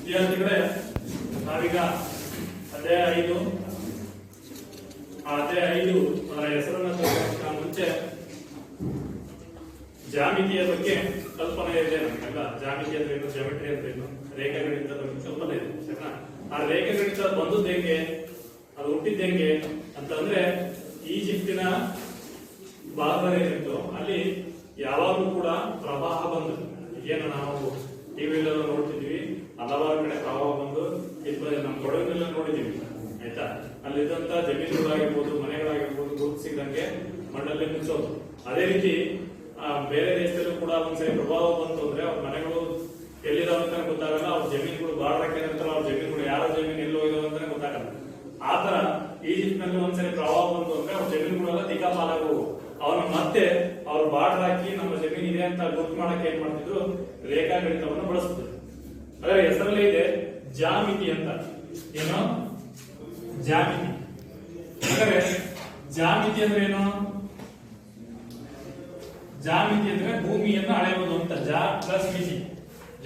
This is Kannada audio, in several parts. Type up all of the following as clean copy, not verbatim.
ವಿದ್ಯಾರ್ಥಿಗಳೇ, ನಾವೀಗ ಅಧ್ಯಾಯ 5 ಅದರ ಹೆಸರನ್ನು ತಗೊಳ್ಳೋದಕ್ಕಿಂತ ಮುಂಚೆ ಜಾಮಿತಿಯ ಬಗ್ಗೆ ಕಲ್ಪನೆ ಇದೆ ನಮಗೆಲ್ಲ. ಜಾಮಿತಿ ಅಂದ್ರೆ ಏನು, ಜಾಮಿಟ್ರಿ ಅಂದ್ರೆ ಏನು, ರೇಖಾಗಣಿತದ ಬಗ್ಗೆ ಕಲ್ಪನೆ ಇದೆ. ಸರಿನಾ? ಆ ರೇಖಾಗಣಿತ ಬಂದದ್ದು ಹೆಂಗೆ, ಅದು ಹುಟ್ಟಿದ್ದು ಹೆಂಗೆ ಅಂತಂದ್ರೆ ಈಜಿಪ್ಟಿನ ಭಾಗ ಏನಿತ್ತು ಅಲ್ಲಿ ಯಾವಾಗಲೂ ಕೂಡ ಪ್ರವಾಹ ಬಂದು, ಏನು ನಾವು ಟಿವಿಲೆಲ್ಲ ನೋಡ್ತಿದ್ವಿ, ಹಲವಾರು ಕಡೆ ಪ್ರವಾಹ ಬಂದು ನಮ್ಮ ಕೊಡಗಿನೆಲ್ಲ ನೋಡಿದೀವಿ. ಆಯ್ತಾ? ಅಲ್ಲಿದ್ದಂತ ಜಮೀನುಗಳಾಗಿರ್ಬೋದು, ಮನೆಗಳಾಗಿರ್ಬೋದು, ಗುರುತಿಸಿದಂಗೆ ಮಣ್ಣಲ್ಲಿ ಮುಚ್ಚೋದು. ಅದೇ ರೀತಿ ಬೇರೆ ದೇಶದಲ್ಲೂ ಕೂಡ ಒಂದ್ಸರಿ ಪ್ರಭಾವ ಬಂತು ಅಂದ್ರೆ ಅವ್ರ ಮನೆಗಳು ಎಲ್ಲಿದಾವ ಅಂತ ಗೊತ್ತಾಗಲ್ಲ, ಅವ್ರ ಜಮೀನುಗಳು ಬಾಳಕ್ಕೆ ನಂತರ ಅವ್ರ ಜಮೀನುಗಳು ಯಾರ ಜಮೀನು ಎಲ್ಲೋ ಇದಾವ ಅಂತಾನೆ ಗೊತ್ತಾಗಲ್ಲ. ಆತರ ಈಜಿಪ್ಟ್ ನಲ್ಲಿ ಒಂದ್ಸರಿ ಪ್ರಭಾವ ಬಂತು ಅಂದ್ರೆ ಅವ್ರ ಜಮೀನುಗಳೆಲ್ಲ ದಿಕ್ಕಾಪಾಲಾಗವು. ಅವ್ರನ್ನ ಮತ್ತೆ ಅವ್ರು ಬಾರ್ಡರ್ ಹಾಕಿ ನಮ್ಮ ಜಮೀನ್ ಇದೆ ಅಂತ ಗುರುತು ಮಾಡಕ್ಕೆ ಏನ್ ಮಾಡ್ತಿದ್ರು, ರೇಖಾಗಣಿತವನ್ನು ಬಳಸ್ತಿದ್ರು. ಅದರ ಹೆಸರಲ್ಲೇ ಇದೆ ಜಾಮಿತಿ ಅಂತ. ಏನು? ಜಾಮಿತಿ. ಹಾಗಾದ್ರೆ ಜಾಮಿತಿ ಅಂದ್ರೆ ಏನು? ಜಾಮಿತಿ ಅಂದ್ರೆ ಭೂಮಿಯನ್ನು ಅಳೆಯುವುದು ಅಂತ. ಜಾ ಪ್ಲಸ್ ಮಿತಿ.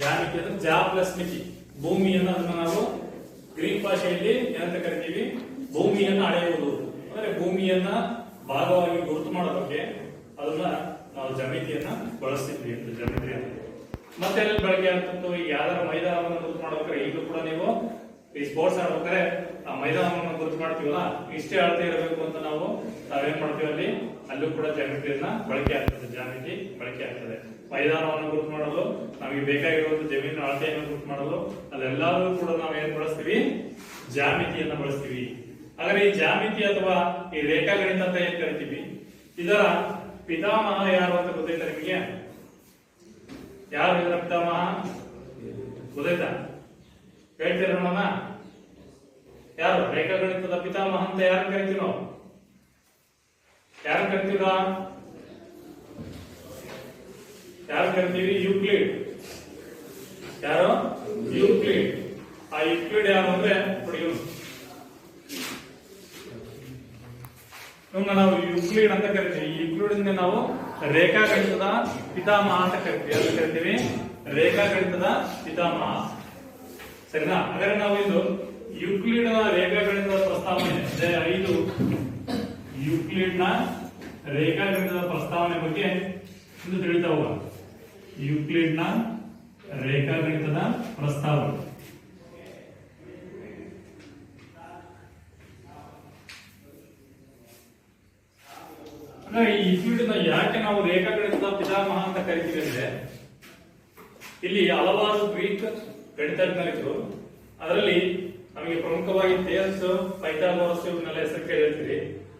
ಜಾಮಿತಿ ಅಂದ್ರೆ ಜಾ ಪ್ಲಸ್ ಮಿತಿ. ಭೂಮಿಯನ್ನು, ಅದನ್ನ ನಾವು ಗ್ರೀಕ್ ಭಾಷೆಯಲ್ಲಿ ಏನಂತ ಕರಿತೀವಿ, ಭೂಮಿಯನ್ನು ಅಳೆಯುವುದು. ಅಂದ್ರೆ ಭೂಮಿಯನ್ನ ಭಾಗವಾಗಿ ಗುರುತು ಮಾಡೋದಕ್ಕೆ ಅದನ್ನ ನಾವು ಜಾಮಿತಿಯನ್ನ ಬಳಸ್ತಿದ್ವಿ ಅಂತ. ಜಾಮಿತಿ ಅಂತ ಮತ್ತೆ ಎಲ್ಲಿ ಬಳಕೆ ಆಗ್ತಿತ್ತು, ಈಗ ಯಾವ್ದಾರ ಮೈದಾನವನ್ನು ಗುರುತು ಮಾಡ್ಬೇಕಾದ್ರೆ ಈಗಲೂ ಕೂಡ ನೀವು ಈ ಸ್ಪೋರ್ಟ್ಸ್ ಆಡ್ಬೇಕಾದ್ರೆ ಆ ಮೈದಾನವನ್ನು ಗುರುತು ಮಾಡ್ತೀವಲ್ಲ, ಇಷ್ಟೇ ಅಳತೆ ಇರಬೇಕು ಅಂತ ನಾವೇನ್ ಮಾಡ್ತೀವಿ, ಅಲ್ಲೂ ಕೂಡ ಜಾಮಿತಿಯನ್ನ ಬಳಕೆ ಆಗ್ತದೆ. ಜಾಮಿತಿ ಬಳಕೆ ಆಗ್ತದೆ. ಮೈದಾನವನ್ನು ಗುರುತು ಮಾಡಲು, ನಮಗೆ ಬೇಕಾಗಿರುವಂತ ಜಮೀನು ಅಳತೆಯನ್ನು ಗುರುತು ಮಾಡಲು, ಅಲ್ಲೆಲ್ಲರೂ ಕೂಡ ನಾವು ಏನ್ ಬಳಸ್ತೀವಿ, ಜಾಮಿತಿಯನ್ನ ಬಳಸ್ತೀವಿ. ಹಾಗಾದ್ರೆ ಈ ಜಾಮಿತಿ ಅಥವಾ ಈ ರೇಖಾಗಣಿತ ಅಂತ ಏನ್ ಕರಿತೀವಿ, ಇದರ ಪಿತಾಮಹ ಯಾರು ಅಂತ ಗೊತ್ತೈತಾ ನಿಮಗೆ? ಯಾರು ಇದರ ಪಿತಾಮಹ ಗೊತ್ತಾಯ್ತಾ? ಹೇಳ್ತೀರ ನೋಡೋಣ. ಯಾರು ರೇಖಾಗಣಿತದ ಪಿತಾಮಹ ಅಂತ ಯಾರು ಕರಿತೀವಿ ನಾವು? ಯಾರು ಕರಿತೀವ? ಯಾರು ಕರಿತೀವಿ? ಯೂಕ್ಲಿಡ್. ಯಾರು? ಯೂಕ್ಲಿಡ್. ಆ ಯೂಕ್ಲಿಡ್ ಯಾರು ಅಂದ್ರೆ ನಾವು ಯೂಕ್ಲಿಡ್ ಅಂತ ಕರಿತೀವಿ. ಯೂಕ್ಲಿಡ್ ನಾವು ರೇಖಾಗಣಿತದ ಪಿತಾಮಹ ಅಂತ ಕರಿತೀವಿ. ಅಂತ ಕರಿತೀವಿ ರೇಖಾಗಣಿತದ ಪಿತಾಮಹ. ಸರಿನಾ? ಹಾಗಾದ್ರೆ ನಾವು ಇದು ಯೂಕ್ಲಿಡ್ ನ ರೇಖಾಗಣಿತದ ಪ್ರಸ್ತಾವನೆ 5 ಯೂಕ್ಲಿಡ್ ನ ರೇಖಾಗಣಿತದ ಪ್ರಸ್ತಾವನೆ ಬಗ್ಗೆ ಇದು ತಿಳಿತಾ ಹೋಗೋಣ. ಯೂಕ್ಲಿಡ್ ನ ರೇಖಾಗಣಿತದ ಪ್ರಸ್ತಾವನೆ. ಈ ಯೂಕ್ಲಿಡ್ ನ ಯಾಕೆ ನಾವು ರೇಖಾಗಣಿತದ ಪಿತಾಮಹ ಅಂತ ಕರಿತೀವಿ ಅಂದ್ರೆ, ಇಲ್ಲಿ ಹಲವಾರು ಗ್ರೀಕ್ ಗಣಿತಜ್ಞರಿದ್ರು. ಅದರಲ್ಲಿ ನಮಗೆ ಪ್ರಮುಖವಾಗಿ ಥೇಲ್ಸ್, ಪೈಥಾಗೋರಸ್ ಇವನ್ನೆಲ್ಲ ಹೆಸರು ಕೇಳಿರ್ತೀರಿ.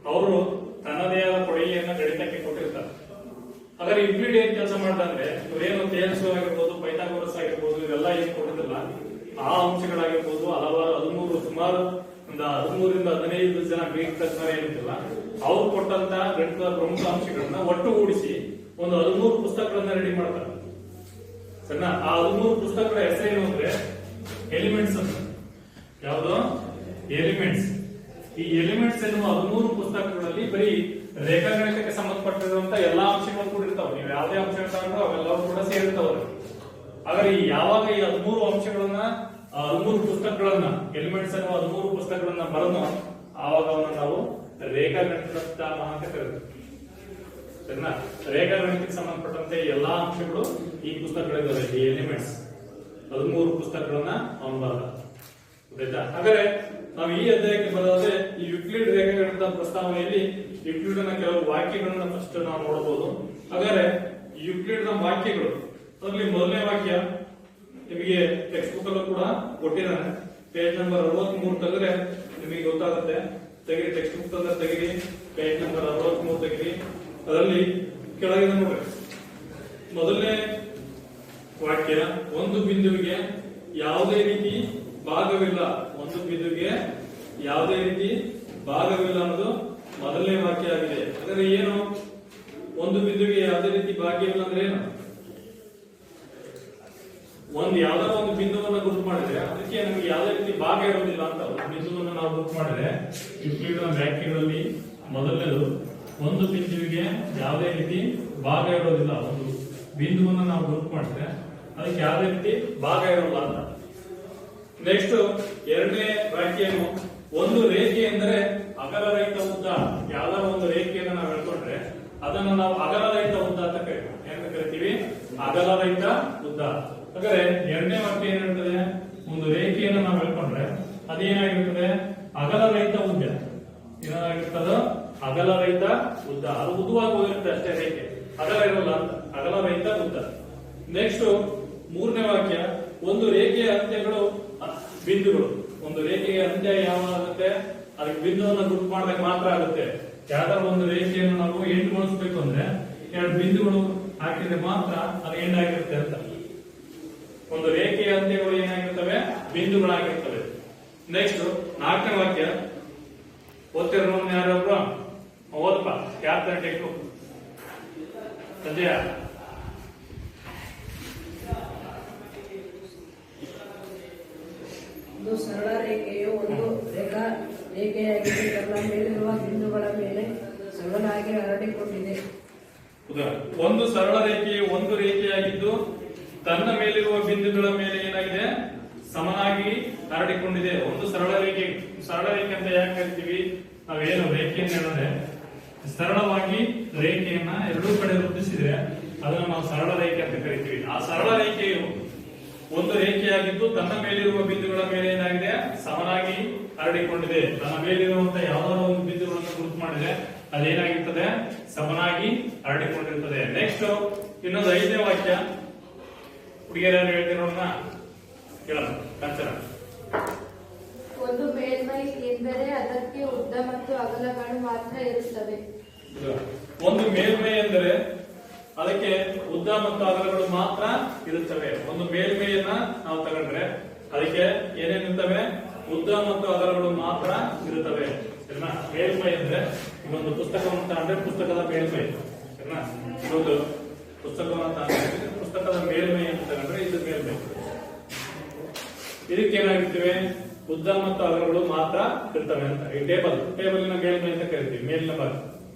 ಅವರು ತನ್ನದೇ ಆದ ಕೊಡುಗೆಯನ್ನು ಗಣಿತಕ್ಕೆ ಕೊಟ್ಟಿರ್ತಾರೆ. ಹಾಗಾದ್ರೆ ಯೂಕ್ಲಿಡ್ ಏನ್ ಕೆಲಸ ಮಾಡ್ದಂದ್ರೆ, ಇವೇನು ಥೇಲ್ಸ್ ಆಗಿರ್ಬೋದು, ಪೈಥಾಗೋರಸ್ ಆಗಿರ್ಬೋದು, ಇವೆಲ್ಲ ಏನ್ ಕೊಟ್ಟಿದ್ರಲ್ಲ, ಆ ಅಂಶಗಳಾಗಿರ್ಬೋದು, ಹಲವಾರು ಸುಮಾರು ಒಂದು 13ರಿಂದ 15 ಜನ ಗ್ರೀಕ್ ತಜ್ಞರ ಏನಿಲ್ಲ, ಅವ್ರು ಕೊಟ್ಟಂತ ಗಣಿತದ ಪ್ರಮುಖ ಅಂಶಗಳನ್ನ ಒಟ್ಟುಗೂಡಿಸಿ ಒಂದು 13 ಪುಸ್ತಕಗಳನ್ನ ರೆಡಿ ಮಾಡ್ತಾರೆ. ಸರಿನಾ? ಆ 13 ಪುಸ್ತಕಗಳ ಹೆಸರೇನು ಅಂದ್ರೆ ಎಲಿಮೆಂಟ್ಸ್ ಅಂತ. ಯಾವುದು? ಎಲಿಮೆಂಟ್ಸ್. ಈ ಎಲಿಮೆಂಟ್ಸ್ ಎನ್ನುವ 13 ಪುಸ್ತಕಗಳಲ್ಲಿ ಬರೀ ರೇಖಾಗಣಿತಕ್ಕೆ ಸಂಬಂಧಪಟ್ಟಿರುವಂತ ಎಲ್ಲಾ ಅಂಶಗಳು ಕೂಡ ಇರ್ತಾವೆ. ನೀವು ಯಾವುದೇ ಅಂಶಗಳು ತಗೊಂಡ್ರು ಅವೆಲ್ಲವೂ ಕೂಡ ಸೇರಿರ್ತಾವ್ರೆ. ಹಾಗಾದ್ರೆ ಯಾವಾಗ ಈ 13 ಅಂಶಗಳನ್ನ, 13 ಪುಸ್ತಕಗಳನ್ನ, ಎಲಿಮೆಂಟ್ಸ್ ಅನ್ನುವ 13 ಪುಸ್ತಕಗಳನ್ನ ಬರೆದು ಆವಾಗ ಅವನ್ನ ನಾವು ರೇಖಾಗಣಿತದ ಪಿತಾಮಹ ಅಂತ ಕರೀತೀವಿ. ಸರಿನಾ? ರೇಖಾಗಣಿತಕ್ಕೆ ಸಂಬಂಧಪಟ್ಟಂತೆ ಎಲ್ಲಾ ಅಂಶಗಳು ಈ ಪುಸ್ತಕಗಳಿದ್ದಾವೆ. ಈ ಎಲಿಮೆಂಟ್ಸ್ 13 ಪುಸ್ತಕಗಳನ್ನ ಅವನು ಬರೆದ. ಗೊತ್ತಾಯ್ತಾ? ಹಾಗಾದ್ರೆ ನಾವು ಈ ಅಧ್ಯಾಯಕ್ಕೆ ಬರೋದಾದ್ರೆ ಈ ಯೂಕ್ಲಿಡ್ ರೇಖಾಗಣಿತದ ಪ್ರಸ್ತಾವನೆಯಲ್ಲಿ ಯೂಕ್ಲಿಡ್ ನ ಕೆಲವು ವಾಕ್ಯಗಳನ್ನ ಫಸ್ಟ್ ನಾವು ನೋಡಬಹುದು. ಹಾಗಾದ್ರೆ ಯೂಕ್ಲಿಡ್ ನ ವಾಕ್ಯಗಳು, ಅದರಲ್ಲಿ ಮೊದಲನೇ ವಾಕ್ಯ ನಿಮಗೆ ಟೆಕ್ಸ್ಟ್ ಬುಕ್ ಅಲ್ಲೂ ಕೂಡ ಕೊಟ್ಟಿದ್ದಾನೆ. ಪೇಜ್ ನಂಬರ್ 63 ತೆಗೆದ್ರೆ ನಿಮಗೆ ಗೊತ್ತಾಗುತ್ತೆ. ತೆಗಿರಿ, ಟೆಕ್ಸ್ಟ್ ಬುಕ್ ಅಂದ್ರೆ ತೆಗಿರಿ, ಪೇಜ್ ನಂಬರ್ 63 ತೆಗಿರಿ. ಅದರಲ್ಲಿ ಕೆಳಗಿನ ನೋಡ್ರಿ, ಮೊದಲನೇ ವಾಕ್ಯ, ಒಂದು ಬಿಂದುವಿಗೆ ಯಾವುದೇ ರೀತಿ ಭಾಗವಿಲ್ಲ. ಒಂದು ಬಿಂದುವಿಗೆ ಯಾವುದೇ ರೀತಿ ಭಾಗವಿಲ್ಲ ಅನ್ನೋದು ಮೊದಲನೇ ವಾಕ್ಯ ಆಗಿದೆ. ಹಾಗಾದ್ರೆ ಏನು ಒಂದು ಬಿಂದುವಿಗೆ ಯಾವುದೇ ರೀತಿ ಭಾಗವಿಲ್ಲ ಅಂದ್ರೆ ಏನು? ಯಾವ್ದಾರ ಒಂದು ಬಿಂದುವನ್ನ ಗುರುತು ಮಾಡಿದ್ರೆ ಅದಕ್ಕೆ ನಮಗೆ ಯಾವುದೇ ರೀತಿ ಭಾಗ ಇರೋದಿಲ್ಲ ಅಂತ. ಒಂದು ಬಿಂದುವನ್ನು ನಾವು ಗುರುತು ಮಾಡಿದ್ರೆ ಯೂಕ್ಲಿಡ್ ನ ವ್ಯಾಖ್ಯೆಗಳಲ್ಲಿ ಮೊದಲನೇದು, ಒಂದು ಬಿಂದುವಿಗೆ ಯಾವುದೇ ರೀತಿ ಭಾಗ ಇರೋದಿಲ್ಲ. ಒಂದು ಬಿಂದುವನ್ನು ನಾವು ಗುರುತು ಮಾಡಿದ್ರೆ ಅದಕ್ಕೆ ಯಾವುದೇ ರೀತಿ ಭಾಗ ಇರೋಲ್ಲ ಅಂತ. ನೆಕ್ಸ್ಟ್ ಎರಡನೇ ವಾಕ್ಯ ಏನು, ಒಂದು ರೇಖೆ ಎಂದರೆ ಅಗಲರಹಿತ ಉದ್ದ. ಯಾವ್ದಾರ ಒಂದು ರೇಖೆಯನ್ನು ನಾವು ಹೇಳ್ಕೊಂಡ್ರೆ ಅದನ್ನು ನಾವು ಅಗಲರಹಿತ ಉದ್ದ ಅಂತ ಕರಿತೀವಿ. ಏನಂತ ಕರಿತೀವಿ? ಅಗಲರಹಿತ ಉದ್ದ. ಹಾಗಾದ್ರೆ ಎರಡನೇ ವಾಕ್ಯ ಏನ್ ಹೇಳ್ತದೆ, ಒಂದು ರೇಖೆಯನ್ನು ನಾವು ಹೇಳ್ಕೊಂಡ್ರೆ ಅದೇನಾಗಿರ್ತದೆ? ಅಗಲರಹಿತ ಉದ್ದ. ಏನಾಗಿರ್ತದ? ಅಗಲರಹಿತ ಉದ್ದ. ಅದು ಉದ್ದವಾಗಿ ಹೋಗಿರುತ್ತೆ ಅಷ್ಟೇ, ರೇಖೆ ಅಗಲ ಇರೋಲ್ಲ ಅಂತ. ಅಗಲರಹಿತ ಉದ್ದ. ನೆಕ್ಸ್ಟ್ ಮೂರನೇ ವಾಕ್ಯ, ಒಂದು ರೇಖೆಯ ಅಂತ್ಯಗಳು ಬಿಂದುಗಳು. ಒಂದು ರೇಖೆಯ ಅಂತ್ಯ ಯಾವಾಗುತ್ತೆ? ಅದಕ್ಕೆ ಬಿಂದುವನ್ನು ಗುರುತು ಮಾಡಬೇಕು ಮಾತ್ರ ಆಗುತ್ತೆ. ಯಾವ್ದಾರ ಒಂದು ರೇಖೆಯನ್ನು ನಾವು ಎಂಟುಗೊಳಿಸಬೇಕು ಅಂದ್ರೆ ಎರಡು ಬಿಂದುಗಳು ಹಾಕಿದ್ರೆ ಮಾತ್ರ ಅದು ಎಂಡ್ ಆಗಿರುತ್ತೆ ಅಂತ. ಒಂದು ರೇಖೆಯ ಅಂತ್ಯಗಳು ಏನಾಗಿರ್ತವೆ? ಬಿಂದುಗಳಾಗಿರ್ತವೆ. ನೆಕ್ಸ್ಟ್ ನಾಲ್ಕನೇ ವಾಕ್ಯ ಓದ್ತಿರೋ ಯಾರೊಬ್ರು ಓದಪ್ಪ, ಯಾರ ಟೆಕ್ಕು ಸಂಜಯ. ಒಂದು ಸರಳ ರೇಖೆಯು ಒಂದು ರೇಖೆಯಾಗಿದ್ದು ತನ್ನ ಮೇಲಿರುವ ಬಿಂದುಗಳ ಮೇಲೆ ಸರಳಾಗಿ ಹರಡಿಕೊಂಡಿದೆ. ಒಂದು ಸರಳ ರೇಖೆಯು ಒಂದು ರೇಖೆಯಾಗಿದ್ದು ತನ್ನ ಮೇಲಿರುವ ಬಿಂದುಗಳ ಮೇಲೆ ಏನಾಗಿದೆ? ಸಮನಾಗಿ ಹರಡಿಕೊಂಡಿದೆ. ಒಂದು ಸರಳ ರೇಖೆ. ಸರಳ ರೇಖೆ ಅಂತ ಯಾಕೆ ಕರಿತೀವಿ? ನಾವೇನು ರೇಖೆಯನ್ನು ಹೇಳಿದ್ರೆ ಸರಳವಾಗಿ ರೇಖೆಯನ್ನ ಎರಡೂ ಕಡೆ ರೂಪಿಸಿದ್ರೆ ಅದನ್ನು ನಾವು ಸರಳ ರೇಖೆ ಅಂತ ಕರಿತೀವಿ. ಆ ಸರಳ ರೇಖೆಯು ಒಂದು ರೇಖೆಯಾಗಿದ್ದು ತನ್ನ ಮೇಲಿರುವ ಬಿಂದುಗಳ ಮೇಲೆ ಏನಾಗಿದೆ? ಸಮನಾಗಿ ಹರಡಿಕೊಂಡಿದೆ. ತನ್ನ ಮೇಲಿರುವಂತಹ ಯಾವ್ದಾದ್ರು ಒಂದು ಬಿಂದುಗಳನ್ನು ಗುರುತು ಮಾಡಿದ್ರೆ ಅದೇನಾಗಿರ್ತದೆ? ಸಮನಾಗಿ ಹರಡಿಕೊಂಡಿರ್ತದೆ. ನೆಕ್ಸ್ಟ್ ಇನ್ನೊಂದು ಐದನೇ ವಾಕ್ಯ ಹುಡುಗಿಯರು ಹೇಳ್ತಿರೋಣ ಕೇಳೋಣ. ಕಂಚನ. ಒಂದು ಮೇಲ್ಮೈ ಎಂದರೆ ಅದಕ್ಕೆ ಉದ್ದ ಮತ್ತು ಅಗಲಗಳು ಮಾತ್ರ ಇರುತ್ತವೆ. ಒಂದು ಮೇಲ್ಮೈ ಎಂದರೆ ಅದಕ್ಕೆ ಉದ್ದ ಮತ್ತು ಅಗಲಗಳು ಮಾತ್ರ ಇರುತ್ತವೆ. ಒಂದು ಮೇಲ್ಮೈಯನ್ನ ನಾವು ತಗೊಂಡ್ರೆ ಅದಕ್ಕೆ ಏನೇನಿರ್ತವೆ? ಉದ್ದ ಮತ್ತು ಅಗಲಗಳು ಮಾತ್ರ ಇರುತ್ತವೆ. ಸರಿನಾ? ಮೇಲ್ಮೈ ಅಂದ್ರೆ ಇನ್ನೊಂದು ಪುಸ್ತಕವನ್ನು ತಗೊಂಡ್ರೆ ಪುಸ್ತಕದ ಮೇಲ್ಮೈ. ಸರಿನಾ? ಇನ್ನೊಂದು ಪುಸ್ತಕವನ್ನು ತಗೊಂಡ್ರೆ ಪುಸ್ತಕದ ಮೇಲ್ಮೈ ಅಂತ ತಗೊಂಡ್ರೆ ಇದು ಮೇಲ್ಮೈ. ಇದಕ್ಕೆ ಏನಾಗಿರ್ತವೆ? ಉದ್ದ ಮತ್ತು ಅಗಲಗಳು ಮಾತ್ರ ಇರ್ತವೆ ಅಂತ. ಈ ಟೇಬಲ್ನ ಮೇಲ್ಮೈ ಅಂತ ಕರಿತೀವಿ. ಮೇಲಿನ ಭಾಗ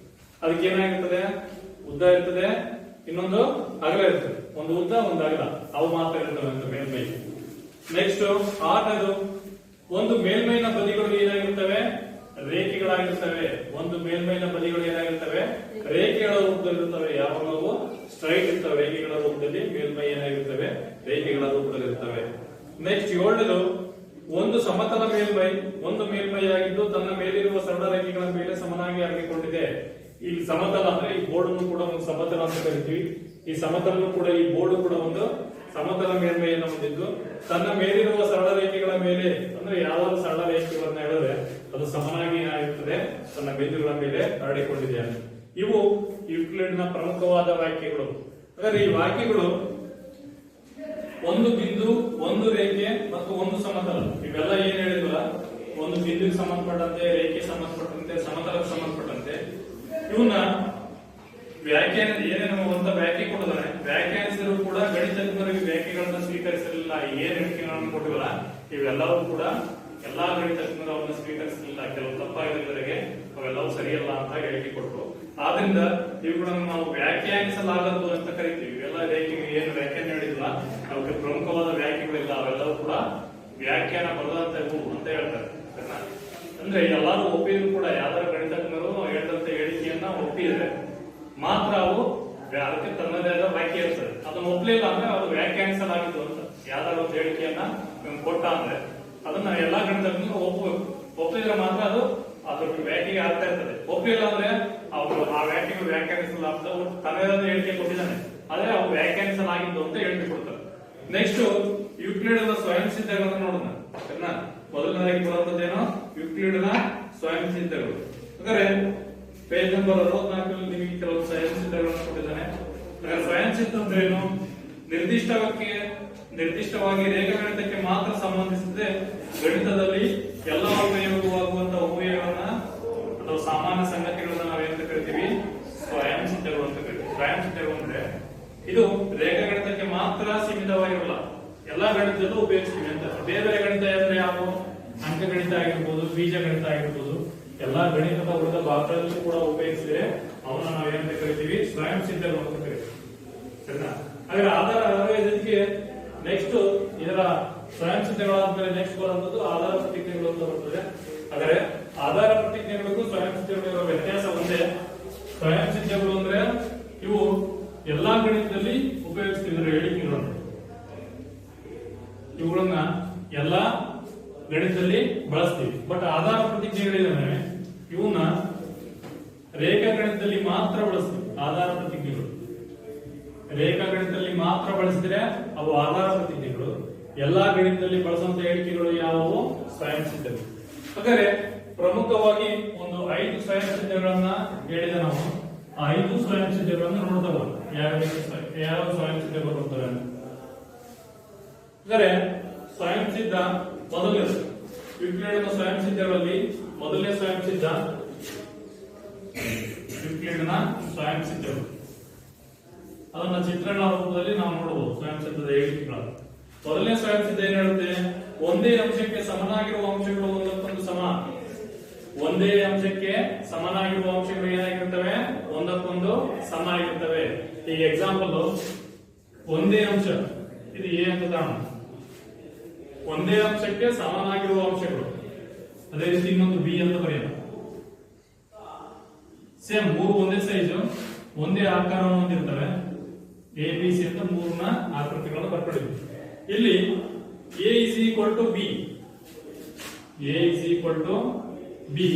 ಅದಕ್ಕೆ ಏನಾಗಿರ್ತದೆ? ಉದ್ದ ಇರ್ತದೆ, ಇನ್ನೊಂದು ಅಗಲ ಇರ್ತದೆ. ಒಂದು ಉದ್ದ ಒಂದು ಅಗಲ, ಅವು ಮಾತ್ರ ಇರ್ತವೆ ಅಂತ ಮೇಲ್ಮೈ. ನೆಕ್ಸ್ಟ್ ಆಟದು ಒಂದು ಮೇಲ್ಮೈನ ಬದಿಗಳು ಏನಾಗಿರ್ತವೆ? ರೇಖೆಗಳಾಗಿರ್ತವೆ. ಒಂದು ಮೇಲ್ಮೈನ ಬದಿಗಳು ಏನಾಗಿರ್ತವೆ? ರೇಖೆಗಳ ರೂಪದಲ್ಲಿರ್ತವೆ. ಯಾವಾಗಲೂ ಸ್ಟ್ರೈಟ್ ಇರ್ತವೆ. ರೇಖೆಗಳ ರೂಪದಲ್ಲಿ ಮೇಲ್ಮೈ ಏನಾಗಿರ್ತವೆ? ರೇಖೆಗಳ ರೂಪದಲ್ಲಿ ಇರ್ತವೆ. ನೆಕ್ಸ್ಟ್ ಏಳನೇದು ಒಂದು ಸಮತಲ ಮೇಲ್ಮೈ ಒಂದು ಮೇಲ್ಮೈಯಾಗಿದ್ದು ತನ್ನ ಮೇಲಿರುವ ಸರಳ ರೇಖೆಗಳ ಮೇಲೆ ಸಮನಾಗಿ ಹರಡಿಕೊಂಡಿದೆ. ಈ ಸಮತಲ ಅಂದ್ರೆ ಈ ಬೋರ್ಡ್ ಕೂಡ ಒಂದು ಸಮತಲ ಅಂತ ಕರಿತೀವಿ. ಈ ಸಮತಲ ಕೂಡ ಈ ಬೋರ್ಡ್ ಕೂಡ ಒಂದು ಸಮತಲ ಮೇಲ್ಮೈಯನ್ನು ಹೊಂದಿದ್ದು ತನ್ನ ಮೇಲಿರುವ ಸರಳ ರೇಖೆಗಳ ಮೇಲೆ ಅಂದ್ರೆ ಯಾವ್ದಾದ್ರು ಸರಳ ರೇಖೆಗಳನ್ನ ಹೇಳಿದ್ರೆ ಅದು ಸಮನಾಗಿ ಏನಾಗಿರ್ತದೆ? ತನ್ನ ಬಿಂದುಗಳ ಮೇಲೆ ಹರಡಿಕೊಂಡಿದೆ. ಇವು ಯೂಕ್ಲಿಡ್ನ ಪ್ರಮುಖವಾದ ವಾಕ್ಯಗಳು. ಹಾಗಾದ್ರೆ ಈ ವಾಕ್ಯಗಳು ಒಂದು ಬಿಂದು, ಒಂದು ರೇಖೆ ಮತ್ತು ಒಂದು ಸಮತಲ, ಇವೆಲ್ಲ ಏನ್ ಹೇಳಿದ್ವಲ್ಲ, ಒಂದು ಬಿಂದುಗೆ ಸಂಬಂಧಪಟ್ಟಂತೆ, ರೇಖೆ ಸಂಬಂಧಪಟ್ಟಂತೆ, ಸಮತಲಕ್ಕೆ ಸಂಬಂಧಪಟ್ಟಂತೆ ಇವನ್ನ ವ್ಯಾಖ್ಯಾನ ಏನೇನು ಅಂತ ವ್ಯಾಖ್ಯೆ ಕೊಟ್ಟಿದ್ದಾರೆ. ವ್ಯಾಖ್ಯಾನಿಸಿದ್ರು ಕೂಡ ಗಣಿತಜ್ಞರಿಗೆ ವ್ಯಾಖ್ಯೆಗಳನ್ನ ಸ್ವೀಕರಿಸಲಿಲ್ಲ. ಏನ್ ಹೇಳಿಕೆಗಳನ್ನು ಕೊಟ್ಟಿವಲ್ಲ ಇವೆಲ್ಲವೂ ಕೂಡ ಎಲ್ಲಾ ಗಣಿತಜ್ಞರು ಅವನ್ನ ಸ್ವೀಕರಿಸಲಿಲ್ಲ. ಕೆಲವು ತಪ್ಪಾಗಿದ್ದವರಿಗೆ ಅವೆಲ್ಲವೂ ಸರಿಯಲ್ಲ ಅಂತ ಹೇಳಿಕೆ ಕೊಟ್ಟರು. ಆದ್ರಿಂದ ಇವುಗಳನ್ನು ನಾವು ವ್ಯಾಖ್ಯಾನಿಸಲಾಗದು ಅಂತ ಕರಿತೀವಿ. ಇವೆಲ್ಲ ರೇಖೆಗೆ ಏನು ವ್ಯಾಖ್ಯಾನ ಹೇಳಿದ್ವಲ್ಲ ಅವಕ್ಕೆ ಪ್ರಮುಖವಾದ ವ್ಯಾಖ್ಯೆಗಳಿಲ್ಲ. ಅವೆಲ್ಲವೂ ಕೂಡ ವ್ಯಾಖ್ಯಾನ ಬರದಂತವು ಅಂತ ಹೇಳ್ತಾರೆ. ಅಂದ್ರೆ ಎಲ್ಲಾರು ಒಪ್ಪಿದ್ರು ಕೂಡ ಯಾವ್ದಾರು ಗಣಿತಜ್ಞರು ಹೇಳಿದಂತ ಹೇಳಿಕೆಯನ್ನ ಒಪ್ಪಿದ್ರೆ ಮಾತ್ರ ಅವು ಅದಕ್ಕೆ ತನ್ನದೇ ಆದ ವ್ಯಾಖ್ಯೆ ಇರ್ತದೆ. ಅದನ್ನ ಒಪ್ಲಿಲ್ಲ ಅಂದ್ರೆ ಅದು ವ್ಯಾಖ್ಯಾನಿಸಲಾಗಿತ್ತು ಅಂತ. ಯಾವ್ದಾದ್ರು ಒಂದು ಹೇಳಿಕೆಯನ್ನ ಕೊಟ್ಟ ಅಂದ್ರೆ ಅದನ್ನ ಎಲ್ಲಾ ಗಣಿತಜ್ಞರು ಒಪ್ಪಬೇಕು. ಒಪ್ಪಿದ್ರೆ ಮಾತ್ರ ಅದು ಅದ್ರ ವ್ಯಾಖ್ಯೆಗೆ ಆಗ್ತಾ ಇರ್ತದೆ. ಒಪ್ಪಿಲ್ಲ ಅಂದ್ರೆ ಅವರು ಆ ವ್ಯಾಖ್ಯೆಗಳು ವ್ಯಾಖ್ಯಾನಿಸಲಾಗ್ತದೆ. ತನ್ನದೇ ಹೇಳಿಕೆ ಕೊಟ್ಟಿದ್ದಾನೆ ಆದ್ರೆ ಅವು ವ್ಯಾಖ್ಯಾನಿಸಲಾಗಿದ್ದು ಅಂತ ಹೇಳಿಕೆ ಕೊಡ್ತಾರೆ. ನೆಕ್ಸ್ಟ್ ಯೂಕ್ಲಿಡ್ನ ಸ್ವಯಂ ಸಿದ್ಧಗಳನ್ನು ನೋಡೋಣ. ಸರಿನಾ? ಮೊದಲನೇದಾಗಿ ಬರುವಂತದ್ದೇನೋ ಯೂಕ್ಲಿಡ್ನ ಸ್ವಯಂ ಸಿದ್ಧಗಳು. ಹಾಗಾದ್ರೆ ಪೇಜ್ ನಂಬರ್ 64 ನಿಮಗೆ ಕೆಲವು ಸ್ವಯಂ ಸಿದ್ಧಗಳನ್ನು ಕೊಟ್ಟಿದ್ದಾನೆ. ಸ್ವಯಂ ಸಿದ್ಧ ಅಂದ್ರೆ ಏನು? ನಿರ್ದಿಷ್ಟವಾಗಿ ರೇಖಾಗಣಿತಕ್ಕೆ ಮಾತ್ರ ಸಂಬಂಧಿಸಿದೆ. ಗಣಿತದಲ್ಲಿ ಎಲ್ಲ ಉಪಯೋಗವಾಗುವಂತಹ ಉಪಯೋಗವನ್ನ ಅಥವಾ ಸಾಮಾನ್ಯ ಸಂಗತಿಗಳನ್ನ ನಾವೇನಂತ ಕರಿತೀವಿ? ಸ್ವಯಂ ಸಿದ್ಧಗಳು ಅಂತ ಕರಿತೀವಿ. ಸ್ವಯಂ ಸಿದ್ಧಗಳು ಅಂದ್ರೆ ಇದು ರೇಖಾಗಣಿತಕ್ಕೆ ಮಾತ್ರ ಸೀಮಿತವಾಗಿರಲ್ಲ, ಎಲ್ಲಾ ಗಣಿತದಲ್ಲೂ ಉಪಯೋಗಿಸ್ತೀವಿ ಅಂತ. ಬೇರೆ ಗಣಿತ ಅಂದ್ರೆ ಯಾವ? ಅಂಕಗಣಿತ ಆಗಿರ್ಬೋದು, ಬೀಜ ಗಣಿತ ಆಗಿರ್ಬೋದು, ಎಲ್ಲಾ ಗಣಿತದ ಉಳಿದ ಭಾಗಗಳಲ್ಲೂ ಕೂಡ ಉಪಯೋಗಿಸಿದ್ರೆ ಅವನ್ನ ನಾವೇನಂತ ಕರಿತೀವಿ? ಸ್ವಯಂ ಸಿದ್ಧಗಳು ಅಂತ ಕರಿತೀವಿ. ಸರಿನಾ? ಹಾಗಾದ್ರೆ ಆಧಾರ ಇದಕ್ಕೆ ನೆಕ್ಸ್ಟ್ ಇದರ ಸ್ವಯಂ ಸಿದ್ಧಗಳಾದ್ಮೇಲೆ ನೆಕ್ಸ್ಟ್ ಬರುವಂತದ್ದು ಆಧಾರ ಪ್ರತಿಜ್ಞೆಗಳು ಅಂತ ಬರ್ತದೆ. ಹಾಗಾದ್ರೆ ಆಧಾರ ಪ್ರತಿಜ್ಞೆಗಳಿಗೂ ಸ್ವಯಂ ಸಿದ್ಧಗಳಿರೋ ವ್ಯತ್ಯಾಸ ಒಂದೇ. ಸ್ವಯಂ ಸಿದ್ಧಗಳು ಅಂದ್ರೆ ಇವು ಎಲ್ಲಾ ಗಣಿತದಲ್ಲಿ ಉಪಯೋಗಿಸ್ತಿದ್ರೆ ಹೇಳಿಕೆಗಳನ್ನು, ಇವುಗಳನ್ನ ಎಲ್ಲಾ ಗಣಿತದಲ್ಲಿ ಬಳಸ್ತೀವಿ. ಬಟ್ ಆಧಾರ ಪ್ರತಿಜ್ಞೆಗಳಿದಾವೆ, ಇವನ್ನ ರೇಖಾಗಣಿತದಲ್ಲಿ ಮಾತ್ರ ಬಳಸ್ತೀವಿ. ಆಧಾರ ಪ್ರತಿಜ್ಞೆಗಳು ರೇಖಾಗಣಿತದಲ್ಲಿ ಮಾತ್ರ ಬಳಸಿದ್ರೆ ಅವು ಆಧಾರ ಪ್ರತಿಜ್ಞೆಗಳು. ಎಲ್ಲಾ ಗಣಿತದಲ್ಲಿ ಬಳಸುವಂತ ಹೇಳಿಕೆಗಳು ಯಾವುವು? ಸ್ವಯಂ ಸಿದ್ಧಗಳು. ಹಾಗಾದ್ರೆ ಪ್ರಮುಖವಾಗಿ ಒಂದು 5 ಸ್ವಯಂ ಸಿದ್ಧಗಳನ್ನ ಹೇಳಿದೆ ನಾವು. ಆ 5 ಸ್ವಯಂ ಸಿದ್ಧಗಳನ್ನು ನೋಡ್ತಾ ಹೋಗೋಣ. ಯಾವ ಸ್ವಯಂ ಸಿದ್ಧಗಳು ಬರ್ತವೆ ಅಂದರೆ ಸ್ವಯಂ ಸಿದ್ಧ ಮೊದಲನೇ ಯುಕ್ಲಿಡ್ನ ಸ್ವಯಂ ಸಿದ್ಧಗಳಲ್ಲಿ ಮೊದಲನೇ ಸ್ವಯಂ ಸಿದ್ಧ ಯುಕ್ಲಿಡ್ನ ಸ್ವಯಂ ಸಿದ್ಧಗಳು. ಅದನ್ನ ಚಿತ್ರಣ ರೂಪದಲ್ಲಿ ನಾವು ನೋಡಬಹುದು. ಸ್ವಯಂ ಸಿದ್ಧದ ಹೇಳಿಕೆಗಳು. ಮೊದಲನೇ ಸ್ವಯಂ ಸಿದ್ಧ ಏನ್ ಹೇಳುತ್ತೆ? ಒಂದೇ ಅಂಶಕ್ಕೆ ಸಮನಾಗಿರುವ ಅಂಶಗಳು ಒಂದಕ್ಕೊಂದು ಸಮ. ಒಂದೇ ಅಂಶಕ್ಕೆ ಸಮನಾಗಿರುವ ಅಂಶಗಳು ಏನಾಗಿರ್ತವೆ? ಒಂದಕ್ಕೊಂದು ಸಮ ಆಗಿರ್ತವೆ. ಈಗ ಎಕ್ಸಾಂಪಲ್, ಒಂದೇ ಅಂಶ ಇದು ಎ ಅಂತ ಕಾರಣ, ಒಂದೇ ಅಂಶಕ್ಕೆ ಸಮನಾಗಿರುವ ಅಂಶಗಳು. ಅದೇ ರೀತಿ ಇನ್ನೊಂದು ಬಿ ಅಂತ ಬರೆಯೋಣ. ಸೇಮ್ ಮೂರು ಒಂದೇ ಸೈಜು, ಒಂದೇ ಆಕಾರವನ್ನು ಹೊಂದಿರ್ತವೆ. ಎ ಬಿ ಸಿ ಅಂತ ಮೂರನ್ನ ಆಕೃತಿಗಳನ್ನು ಬರ್ಕೊಂಡಿದ್ವಿ. ಇಲ್ಲಿ A is equal to B, A is equal to B,